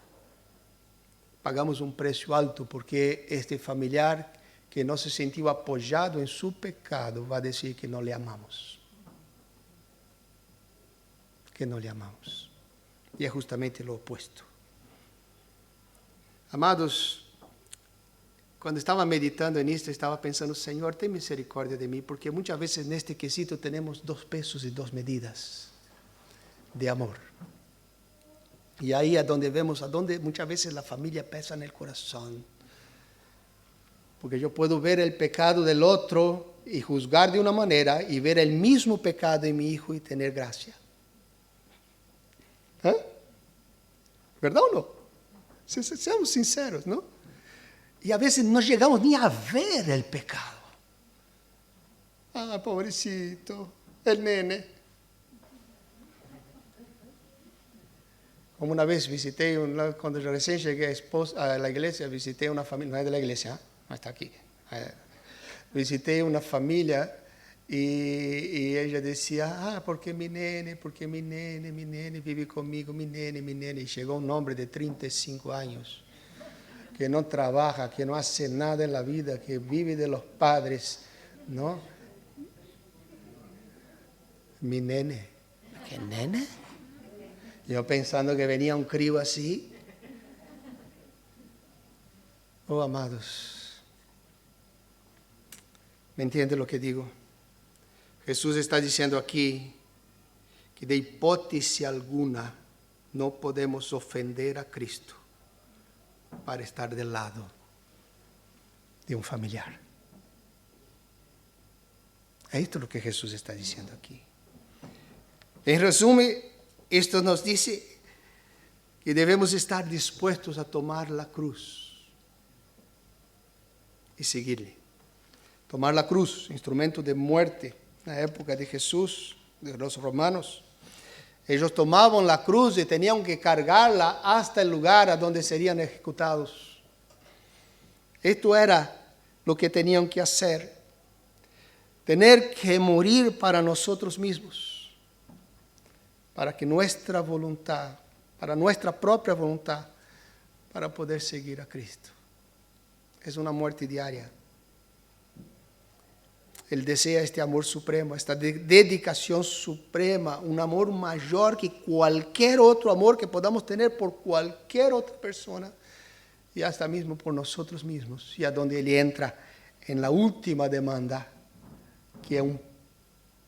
pagamos un precio alto porque este familiar que no se sintió apoyado en su pecado va a decir que no le amamos. Que no le amamos. Y es justamente lo opuesto. Amados, cuando estaba meditando en esto, estaba pensando, Señor, ten misericordia de mí, porque muchas veces en este quesito tenemos 2 pesos y 2 medidas de amor. Y ahí es donde vemos, a donde muchas veces la familia pesa en el corazón. Porque yo puedo ver el pecado del otro y juzgar de una manera y ver el mismo pecado en mi hijo y tener gracia. ¿Eh? ¿Verdad o no? Seamos sinceros, ¿no? Y a veces no llegamos ni a ver el pecado. Ah, pobrecito, el nene. Como una vez visité, cuando yo recién llegué a la iglesia, visité una familia, no es de la iglesia, no está aquí. Visité una familia y ella decía, porque mi nene vive conmigo, mi nene. Y llegó un hombre de 35 años. Que no trabaja, que no hace nada en la vida, que vive de los padres, ¿no? Mi nene. ¿Qué nene? Yo pensando que venía un crío así. Oh, amados, ¿me entiende lo que digo? Jesús está diciendo aquí que de hipótesis alguna no podemos ofender a Cristo para estar del lado de un familiar. Esto es lo que Jesús está diciendo aquí. En resumen, esto nos dice que debemos estar dispuestos a tomar la cruz y seguirle. Tomar la cruz, instrumento de muerte en la época de Jesús, de los romanos. Ellos tomaban la cruz y tenían que cargarla hasta el lugar a donde serían ejecutados. Esto era lo que tenían que hacer. Tener que morir para nosotros mismos. Para que nuestra voluntad, para nuestra propia voluntad, para poder seguir a Cristo. Es una muerte diaria. Él desea este amor supremo, esta dedicación suprema, un amor mayor que cualquier otro amor que podamos tener por cualquier otra persona y hasta mismo por nosotros mismos. Y a donde Él entra en la última demanda, que es un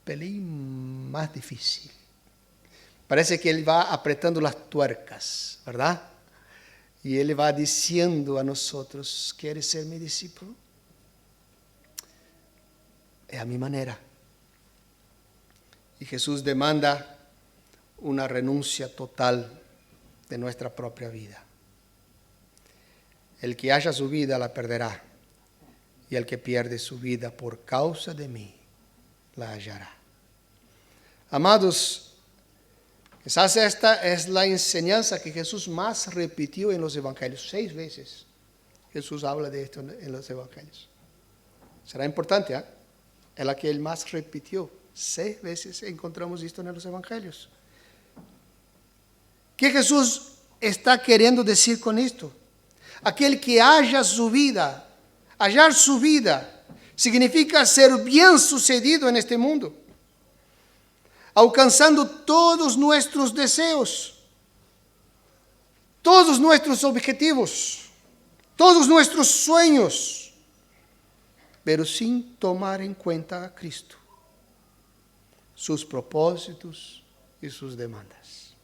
pelín más difícil. Parece que Él va apretando las tuercas, ¿verdad? Y Él va diciendo a nosotros, ¿quieres ser mi discípulo? Es a mi manera. Y Jesús demanda una renuncia total de nuestra propia vida. El que haya su vida la perderá, y el que pierde su vida por causa de mí la hallará. Amados, quizás esta es la enseñanza que Jesús más repitió en los evangelios. 6 veces Jesús habla de esto en los evangelios. Será importante, ¿eh? Es la que Él más repitió. 6 veces encontramos esto en los evangelios. ¿Qué Jesús está queriendo decir con esto? Aquel que haya su vida, hallar su vida, significa ser bien sucedido en este mundo, alcanzando todos nuestros deseos, todos nuestros objetivos, todos nuestros sueños, pero sin tomar en cuenta a Cristo, sus propósitos y sus demandas.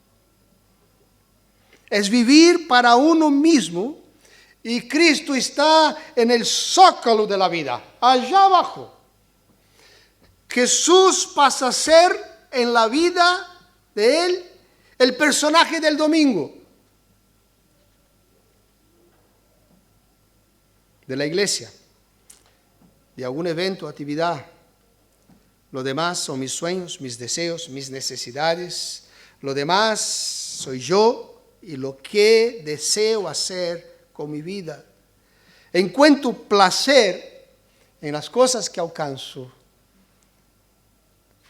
es vivir para uno mismo y Cristo está en el zócalo de la vida, allá abajo. Jesús pasa a ser en la vida de él el personaje del domingo, de la iglesia, de algún evento o actividad. Lo demás son mis sueños, mis deseos, mis necesidades. Lo demás soy yo y lo que deseo hacer con mi vida. Encuentro placer en las cosas que alcanzo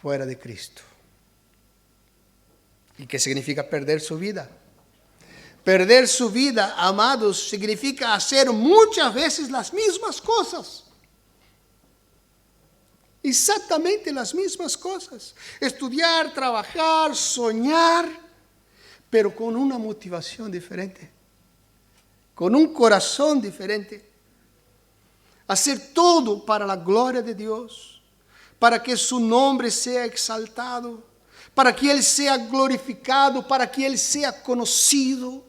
fuera de Cristo. ¿Y qué significa perder su vida? Perder su vida, amados, significa hacer muchas veces las mismas cosas. Exactamente las mismas cosas. Estudiar, trabajar, soñar, pero con una motivación diferente, con un corazón diferente. Hacer todo para la gloria de Dios, para que su nombre sea exaltado, para que Él sea glorificado, para que Él sea conocido,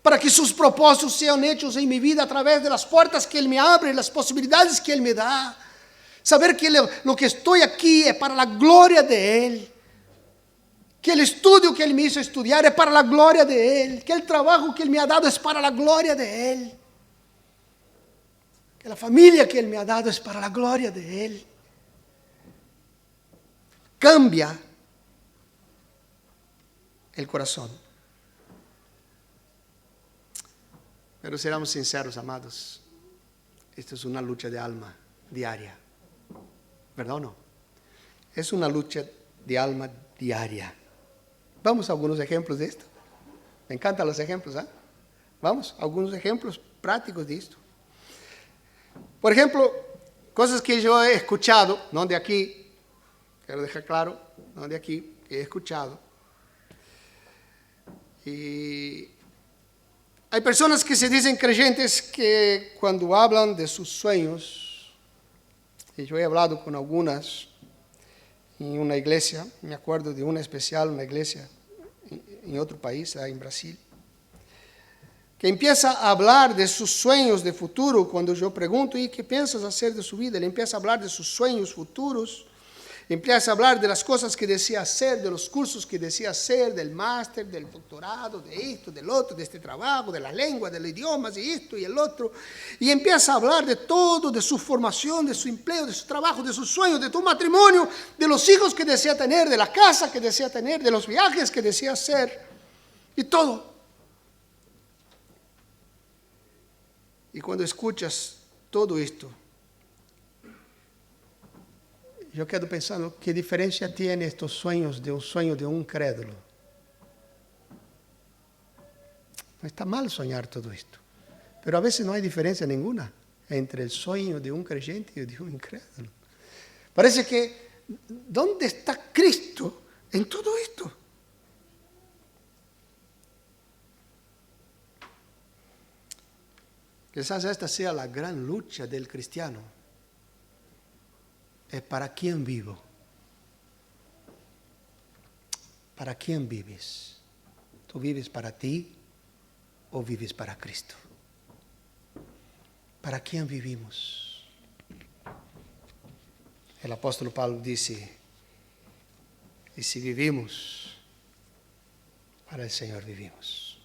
para que sus propósitos sean hechos en mi vida a través de las puertas que Él me abre, las posibilidades que Él me da. Saber que lo que estoy aquí es para la gloria de Él. Que el estudio que Él me hizo estudiar es para la gloria de Él. Que el trabajo que Él me ha dado es para la gloria de Él. Que la familia que Él me ha dado es para la gloria de Él. Cambia el corazón. Pero seamos sinceros, amados. Esto es una lucha de alma diaria. ¿Verdad o no? Es una lucha de alma diaria. Vamos a algunos ejemplos de esto. Me encantan los ejemplos, ¿eh? Vamos a algunos ejemplos prácticos de esto. Por ejemplo, cosas que yo he escuchado, no de aquí, quiero dejar claro, no de aquí, que he escuchado. Y hay personas que se dicen creyentes que cuando hablan de sus sueños, y yo he hablado con algunas en una iglesia, me acuerdo de una especial, una iglesia en otro país, en Brasil, que empieza a hablar de sus sueños de futuro. Cuando yo pregunto, ¿y qué piensas hacer de su vida? Él empieza a hablar de sus sueños futuros, empieza a hablar de las cosas que desea hacer, de los cursos que desea hacer, del máster, del doctorado, de esto, del otro, de este trabajo, de la lengua, de los idiomas, y esto y el otro. Y empieza a hablar de todo, de su formación, de su empleo, de su trabajo, de sus sueños, de tu matrimonio, de los hijos que desea tener, de la casa que desea tener, de los viajes que desea hacer, y todo. Y cuando escuchas todo esto, yo quedo pensando, ¿qué diferencia tiene estos sueños de un sueño de un crédulo? No está mal soñar todo esto, pero a veces no hay diferencia ninguna entre el sueño de un creyente y de un incrédulo. Parece que, ¿dónde está Cristo en todo esto? Quizás esta sea la gran lucha del cristiano. Es para quién vivo. ¿Para quién vives? ¿Tú vives para ti o vives para Cristo? ¿Para quién vivimos? El apóstol Pablo dice, y si vivimos, para el Señor vivimos.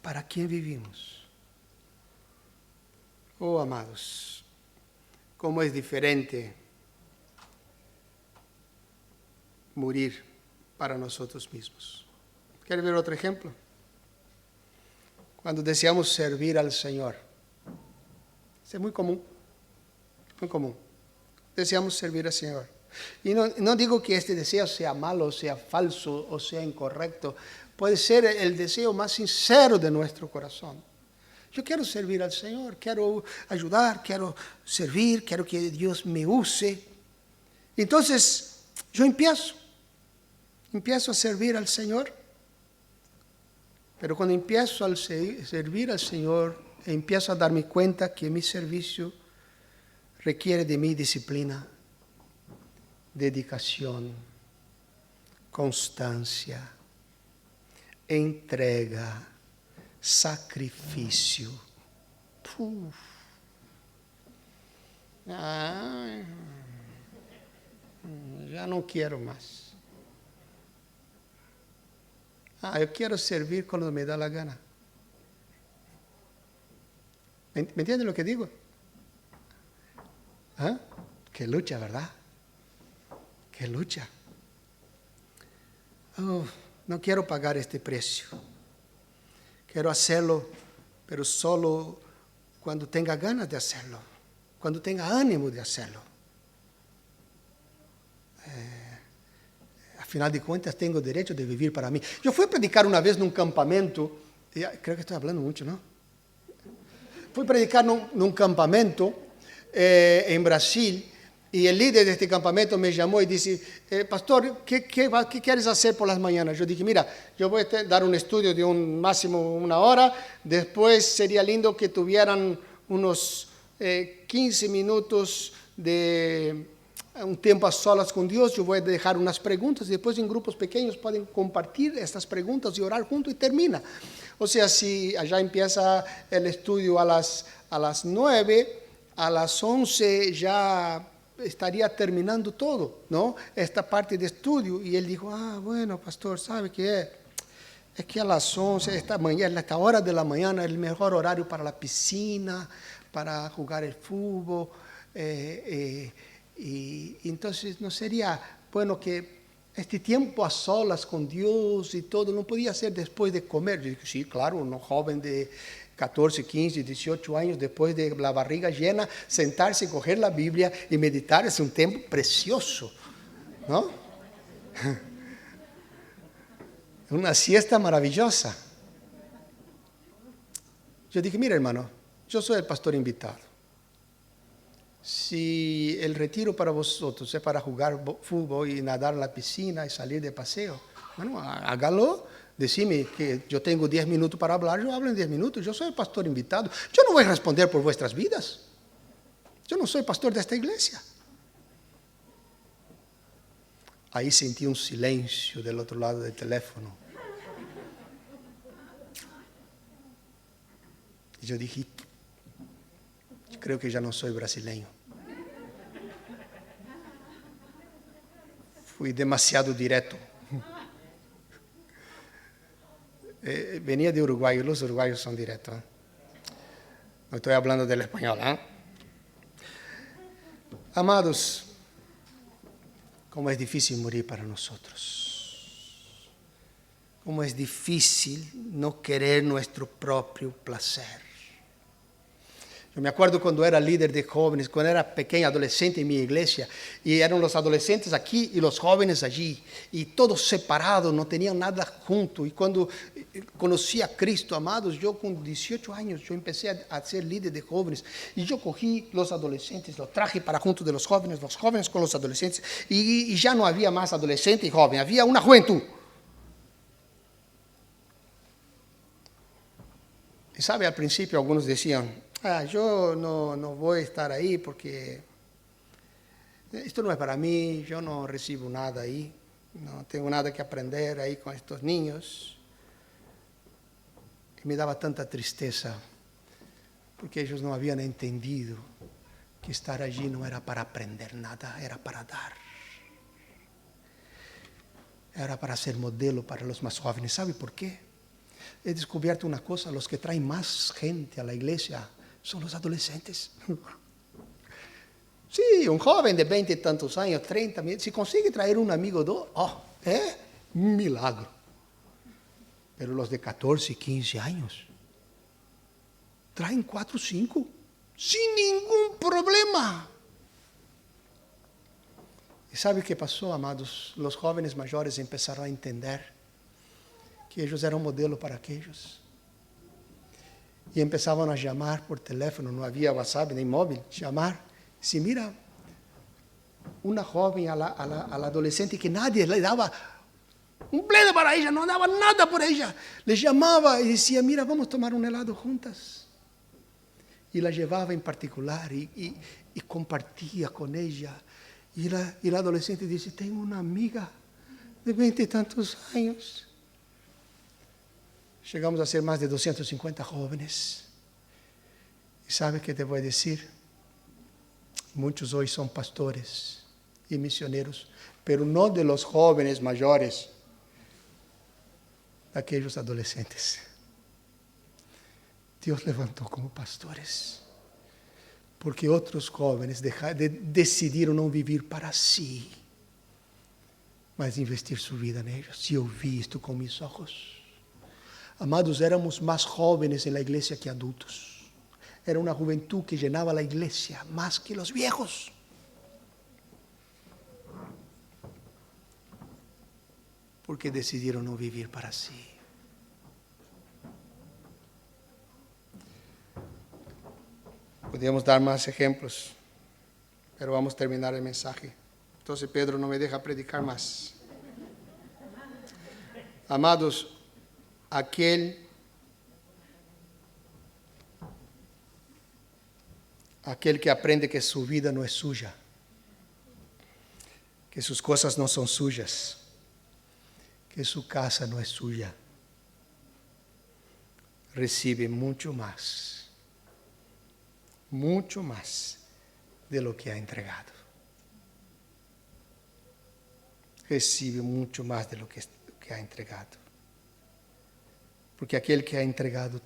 ¿Para quién vivimos? Oh, amados, cómo es diferente morir para nosotros mismos. ¿Quiere ver otro ejemplo? Cuando deseamos servir al Señor. Es muy común, muy común. Deseamos servir al Señor. Y no digo que este deseo sea malo, sea falso o sea incorrecto. Puede ser el deseo más sincero de nuestro corazón. Yo quiero servir al Señor, quiero ayudar, quiero servir, quiero que Dios me use. Entonces, yo empiezo a servir al Señor. Pero cuando empiezo a servir al Señor, empiezo a darme cuenta que mi servicio requiere de mi disciplina, dedicación, constancia, entrega, sacrificio. Ya no quiero más. Yo quiero servir cuando me da la gana. ¿Me entienden lo que digo? Qué lucha, ¿verdad? Qué lucha. No quiero pagar este precio. Quiero hacerlo, pero solo cuando tenga ganas de hacerlo, cuando tenga ánimo de hacerlo. A final de cuentas, tengo derecho de vivir para mí. Yo fui a predicar una vez en un campamento, creo que estoy hablando mucho, ¿no? Fui a predicar en un campamento en Brasil, y el líder de este campamento me llamó y dice, pastor, ¿qué quieres hacer por las mañanas? Yo dije, mira, yo voy a dar un estudio de un máximo 1 hora, después sería lindo que tuvieran unos 15 minutos de un tiempo a solas con Dios. Yo voy a dejar unas preguntas y después en grupos pequeños pueden compartir estas preguntas y orar juntos y termina. O sea, si allá empieza el estudio a las 9, a las 11 ya estaría terminando todo, ¿no? Esta parte de estudio. Y él dijo, bueno, pastor, ¿sabe qué es? Es que a las 11, esta hora de la mañana, es el mejor horario para la piscina, para jugar el fútbol. Y entonces no sería bueno que este tiempo a solas con Dios y todo, no podía ser después de comer. Yo dije, sí, claro, un joven de 14, 15, 18 años, después de la barriga llena, sentarse, coger la Biblia y meditar, es un tiempo precioso, ¿no? Una siesta maravillosa. Yo dije, mira hermano, yo soy el pastor invitado. Si el retiro para vosotros es para jugar fútbol y nadar en la piscina y salir de paseo, bueno, hágalo. Decime que yo tengo 10 minutos para hablar, yo hablo en 10 minutos, yo soy el pastor invitado. Yo no voy a responder por vuestras vidas. Yo no soy pastor de esta iglesia. Ahí sentí un silencio del otro lado del teléfono. Y yo dije, creo que ya no soy brasileño. Fui demasiado directo. Venía de Uruguay, los uruguayos son directos. No estoy hablando del español. Amados, cómo es difícil morir para nosotros. Cómo es difícil no querer nuestro propio placer. Yo me acuerdo cuando era líder de jóvenes, cuando era pequeño, adolescente en mi iglesia, y eran los adolescentes aquí y los jóvenes allí, y todos separados, no tenían nada junto. Y cuando conocí a Cristo, amados, yo con 18 años, yo empecé a ser líder de jóvenes, y yo cogí los adolescentes, los traje para junto de los jóvenes con los adolescentes, y ya no había más adolescente y joven, había una juventud. Y sabe, al principio algunos decían, yo no voy a estar ahí porque esto no es para mí, yo no recibo nada ahí, no tengo nada que aprender ahí con estos niños. Y me daba tanta tristeza porque ellos no habían entendido que estar allí no era para aprender nada, era para dar. Era para ser modelo para los más jóvenes. ¿Sabe por qué? He descubierto una cosa, los que traen más gente a la iglesia son los adolescentes. Sí, un joven de 20 y tantos años, 30, si consigue traer un amigo o dos, un milagro. Pero los de 14 y 15 años traen 4 o 5 sin ningún problema. ¿Y sabe qué pasó, amados? Los jóvenes mayores empezaron a entender que ellos eran modelo para aquellos. Y empezaban a llamar por teléfono, no había WhatsApp ni móvil, llamar. Si mira, una joven a la adolescente que nadie le daba un bledo para ella, no daba nada por ella. Le llamaba y decía, mira, vamos a tomar un helado juntas. Y la llevaba en particular y compartía con ella. Y la adolescente dice, tengo una amiga de 20 y tantos años. Llegamos a ser más de 250 jóvenes. ¿Y sabe qué te voy a decir? Muchos hoy son pastores y misioneros, pero no de los jóvenes mayores, de aquellos adolescentes. Dios levantó como pastores, porque otros jóvenes decidieron no vivir para sí, mas investir su vida en ellos. Y yo vi esto con mis ojos. Amados, éramos más jóvenes en la iglesia que adultos. Era una juventud que llenaba la iglesia más que los viejos. Porque decidieron no vivir para sí. Podríamos dar más ejemplos, pero vamos a terminar el mensaje. Entonces Pedro no me deja predicar más. Amados, aquel que aprende que su vida no es suya, que sus cosas no son suyas, que su casa no es suya, recibe mucho más de lo que ha entregado. Recibe mucho más de lo que ha entregado. Porque aquel que ha entregado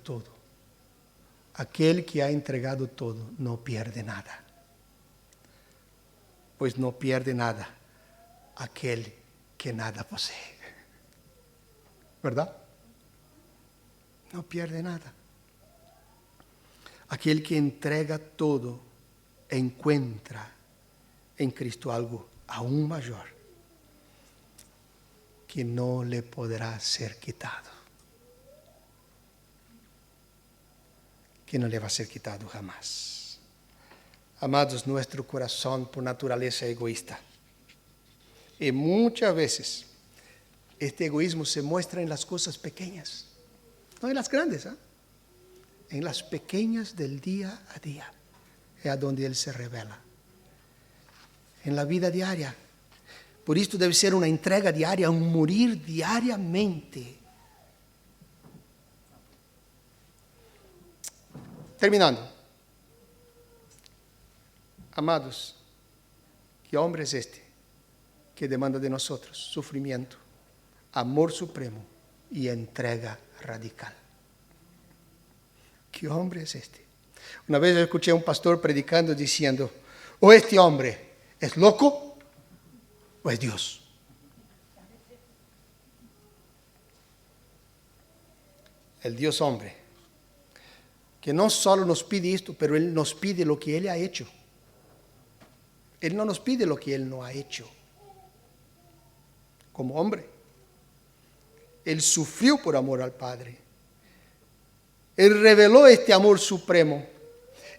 todo, no pierde nada. Pues no pierde nada aquel que nada posee. ¿Verdad? No pierde nada. Aquel que entrega todo encuentra en Cristo algo aún mayor que no le podrá ser quitado. Que no le va a ser quitado jamás. Amados, nuestro corazón por naturaleza es egoísta. Y muchas veces este egoísmo se muestra en las cosas pequeñas, no en las grandes, en las pequeñas del día a día. Es a donde Él se revela. En la vida diaria. Por esto debe ser una entrega diaria, un morir diariamente. Terminando. Amados, ¿qué hombre es este que demanda de nosotros sufrimiento, amor supremo y entrega radical? ¿Qué hombre es este? Una vez yo escuché a un pastor predicando diciendo, o este hombre es loco o es Dios. El Dios hombre, que no solo nos pide esto, pero Él nos pide lo que Él ha hecho. Él no nos pide lo que Él no ha hecho. Como hombre, Él sufrió por amor al Padre. Él reveló este amor supremo.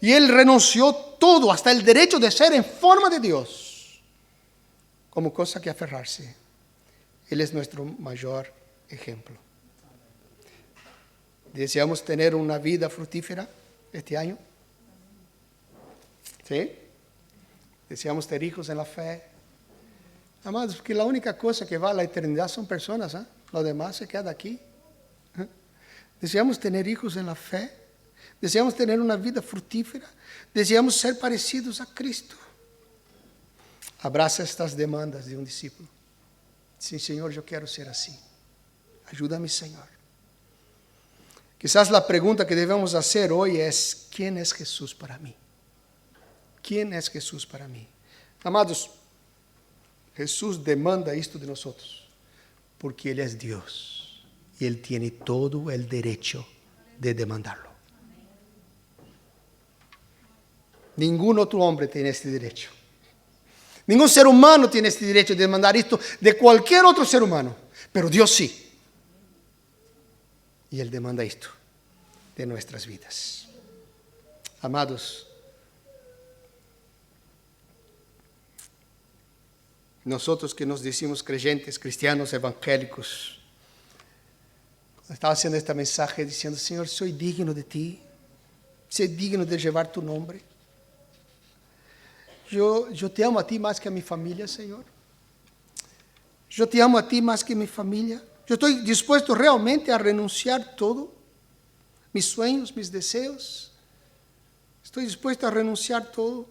Y Él renunció todo, hasta el derecho de ser en forma de Dios, como cosa que aferrarse. Él es nuestro mayor ejemplo. ¿Deseamos tener una vida fructífera este año? ¿Sí? ¿Deseamos tener hijos en la fe? Amados, porque la única cosa que va a la eternidad son personas, lo demás se queda aquí. ¿Deseamos tener hijos en la fe? ¿Deseamos tener una vida fructífera? ¿Deseamos ser parecidos a Cristo? Abraza estas demandas de un discípulo. Sí, Señor, yo quiero ser así. Ayúdame, Señor. Quizás la pregunta que debemos hacer hoy es, ¿quién es Jesús para mí? ¿Quién es Jesús para mí? Amados, Jesús demanda esto de nosotros, porque Él es Dios y Él tiene todo el derecho de demandarlo. Ningún otro hombre tiene este derecho. Ningún ser humano tiene este derecho de demandar esto de cualquier otro ser humano, pero Dios sí. Y Él demanda esto de nuestras vidas. Amados, nosotros que nos decimos creyentes, cristianos, evangélicos, estaba haciendo este mensaje diciendo, Señor, soy digno de ti, soy digno de llevar tu nombre. Yo te amo a ti más que a mi familia, Señor. Yo te amo a ti más que a mi familia. Yo estoy dispuesto realmente a renunciar todo, mis sueños, mis deseos. Estoy dispuesto a renunciar todo.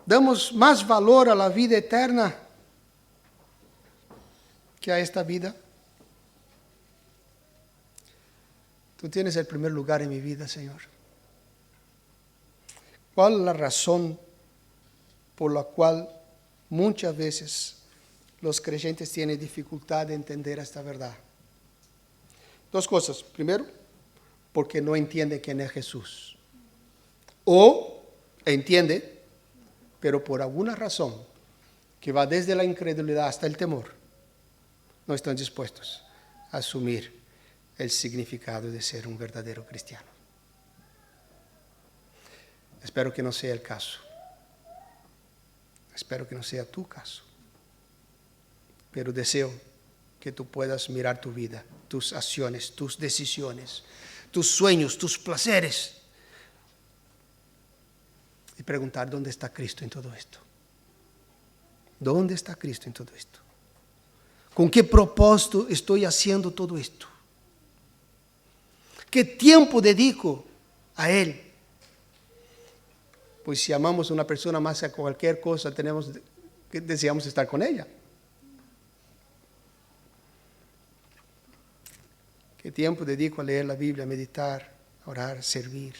Damos más valor a la vida eterna que a esta vida. Tú tienes el primer lugar en mi vida, Señor. ¿Cuál es la razón por la cual muchas veces los creyentes tienen dificultad de entender esta verdad? Dos cosas. Primero, porque no entiende quién es Jesús. O entiende, pero por alguna razón que va desde la incredulidad hasta el temor, no están dispuestos a asumir el significado de ser un verdadero cristiano. Espero que no sea el caso. Espero que no sea tu caso. Pero deseo que tú puedas mirar tu vida, tus acciones, tus decisiones, tus sueños, tus placeres y preguntar dónde está Cristo en todo esto. ¿Dónde está Cristo en todo esto? ¿Con qué propósito estoy haciendo todo esto? ¿Qué tiempo dedico a Él? Pues si amamos a una persona más que cualquier cosa, deseamos estar con ella. ¿Qué tiempo dedico a leer la Biblia, a meditar, a orar, a servir?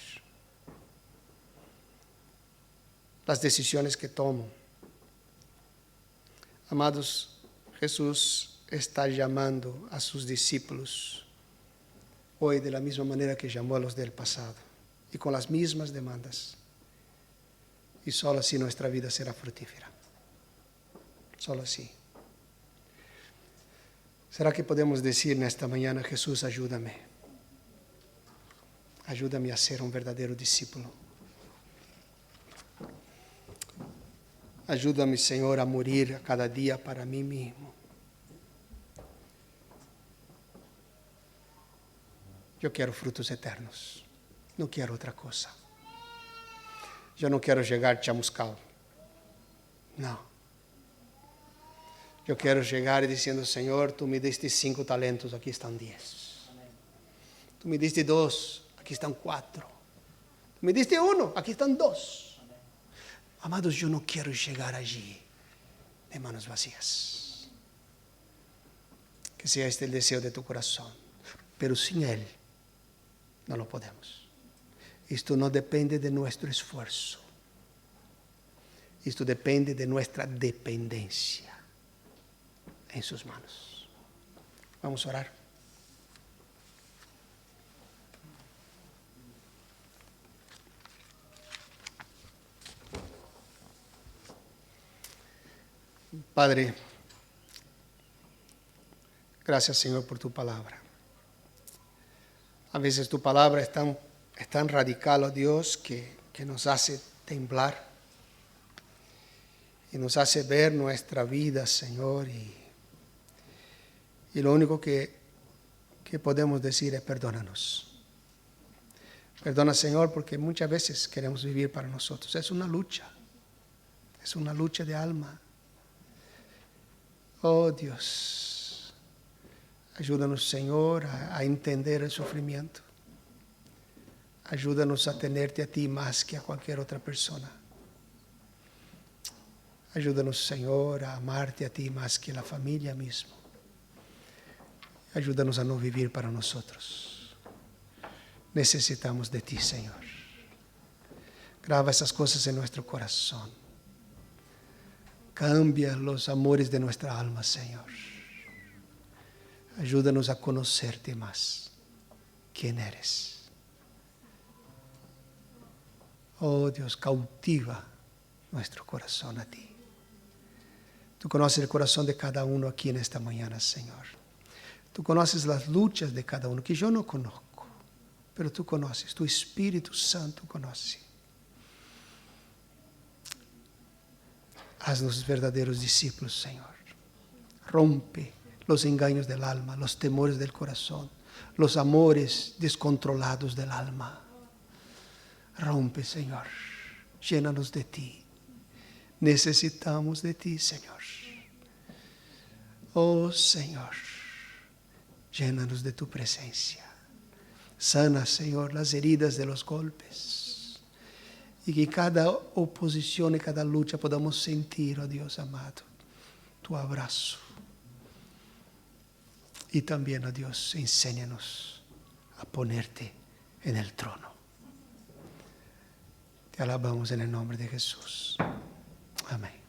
Las decisiones que tomo. Amados, Jesús está llamando a sus discípulos hoy de la misma manera que llamó a los del pasado y con las mismas demandas. Y solo así nuestra vida será fructífera. Solo así. ¿Será que podemos decir en esta mañana, Jesús, ayúdame? Ayúdame a ser un verdadero discípulo. Ayúdame, Señor, a morir cada día para mí mismo. Yo quiero frutos eternos. No quiero otra cosa. Yo no quiero llegar chamuscado. No. Yo quiero llegar diciendo, Señor, tú me diste 5 talentos, aquí están 10. Tú me diste 2, aquí están 4. Tú me diste 1, aquí están 2. Amados, yo no quiero llegar allí de manos vacías. Que sea este el deseo de tu corazón. Pero sin Él no lo podemos. Esto no depende de nuestro esfuerzo. Esto depende de nuestra dependencia en sus manos. Vamos a orar. Padre, gracias, Señor, por tu palabra. A veces tu palabra es tan radical, oh Dios, que nos hace temblar y nos hace ver nuestra vida, Señor, y lo único que podemos decir es perdónanos. Perdona, Señor, porque muchas veces queremos vivir para nosotros. Es una lucha de alma. Oh Dios, ayúdanos, Señor, a entender el sufrimiento. Ayúdanos a tenerte a ti más que a cualquier otra persona. Ayúdanos, Señor, a amarte a ti más que la familia misma. Ayúdanos a no vivir para nosotros. Necesitamos de ti, Señor. Graba esas cosas en nuestro corazón. Cambia los amores de nuestra alma, Señor. Ayúdanos a conocerte más. ¿Quién eres? Oh Dios, cautiva nuestro corazón a ti. Tú conoces el corazón de cada uno aquí en esta mañana, Señor. Tú conoces las luchas de cada uno que yo no conozco, pero tú conoces, tu Espíritu Santo conoce. Haznos verdaderos discípulos, Señor. Rompe los engaños del alma, los temores del corazón, los amores descontrolados del alma. Rompe, Señor. Llénanos de ti. Necesitamos de ti, Señor. Oh Señor, llénanos de tu presencia. Sana, Señor, las heridas de los golpes. Y que cada oposición y cada lucha podamos sentir, oh Dios amado, tu abrazo. Y también, oh Dios, enséñanos a ponerte en el trono. Te alabamos en el nombre de Jesús. Amén.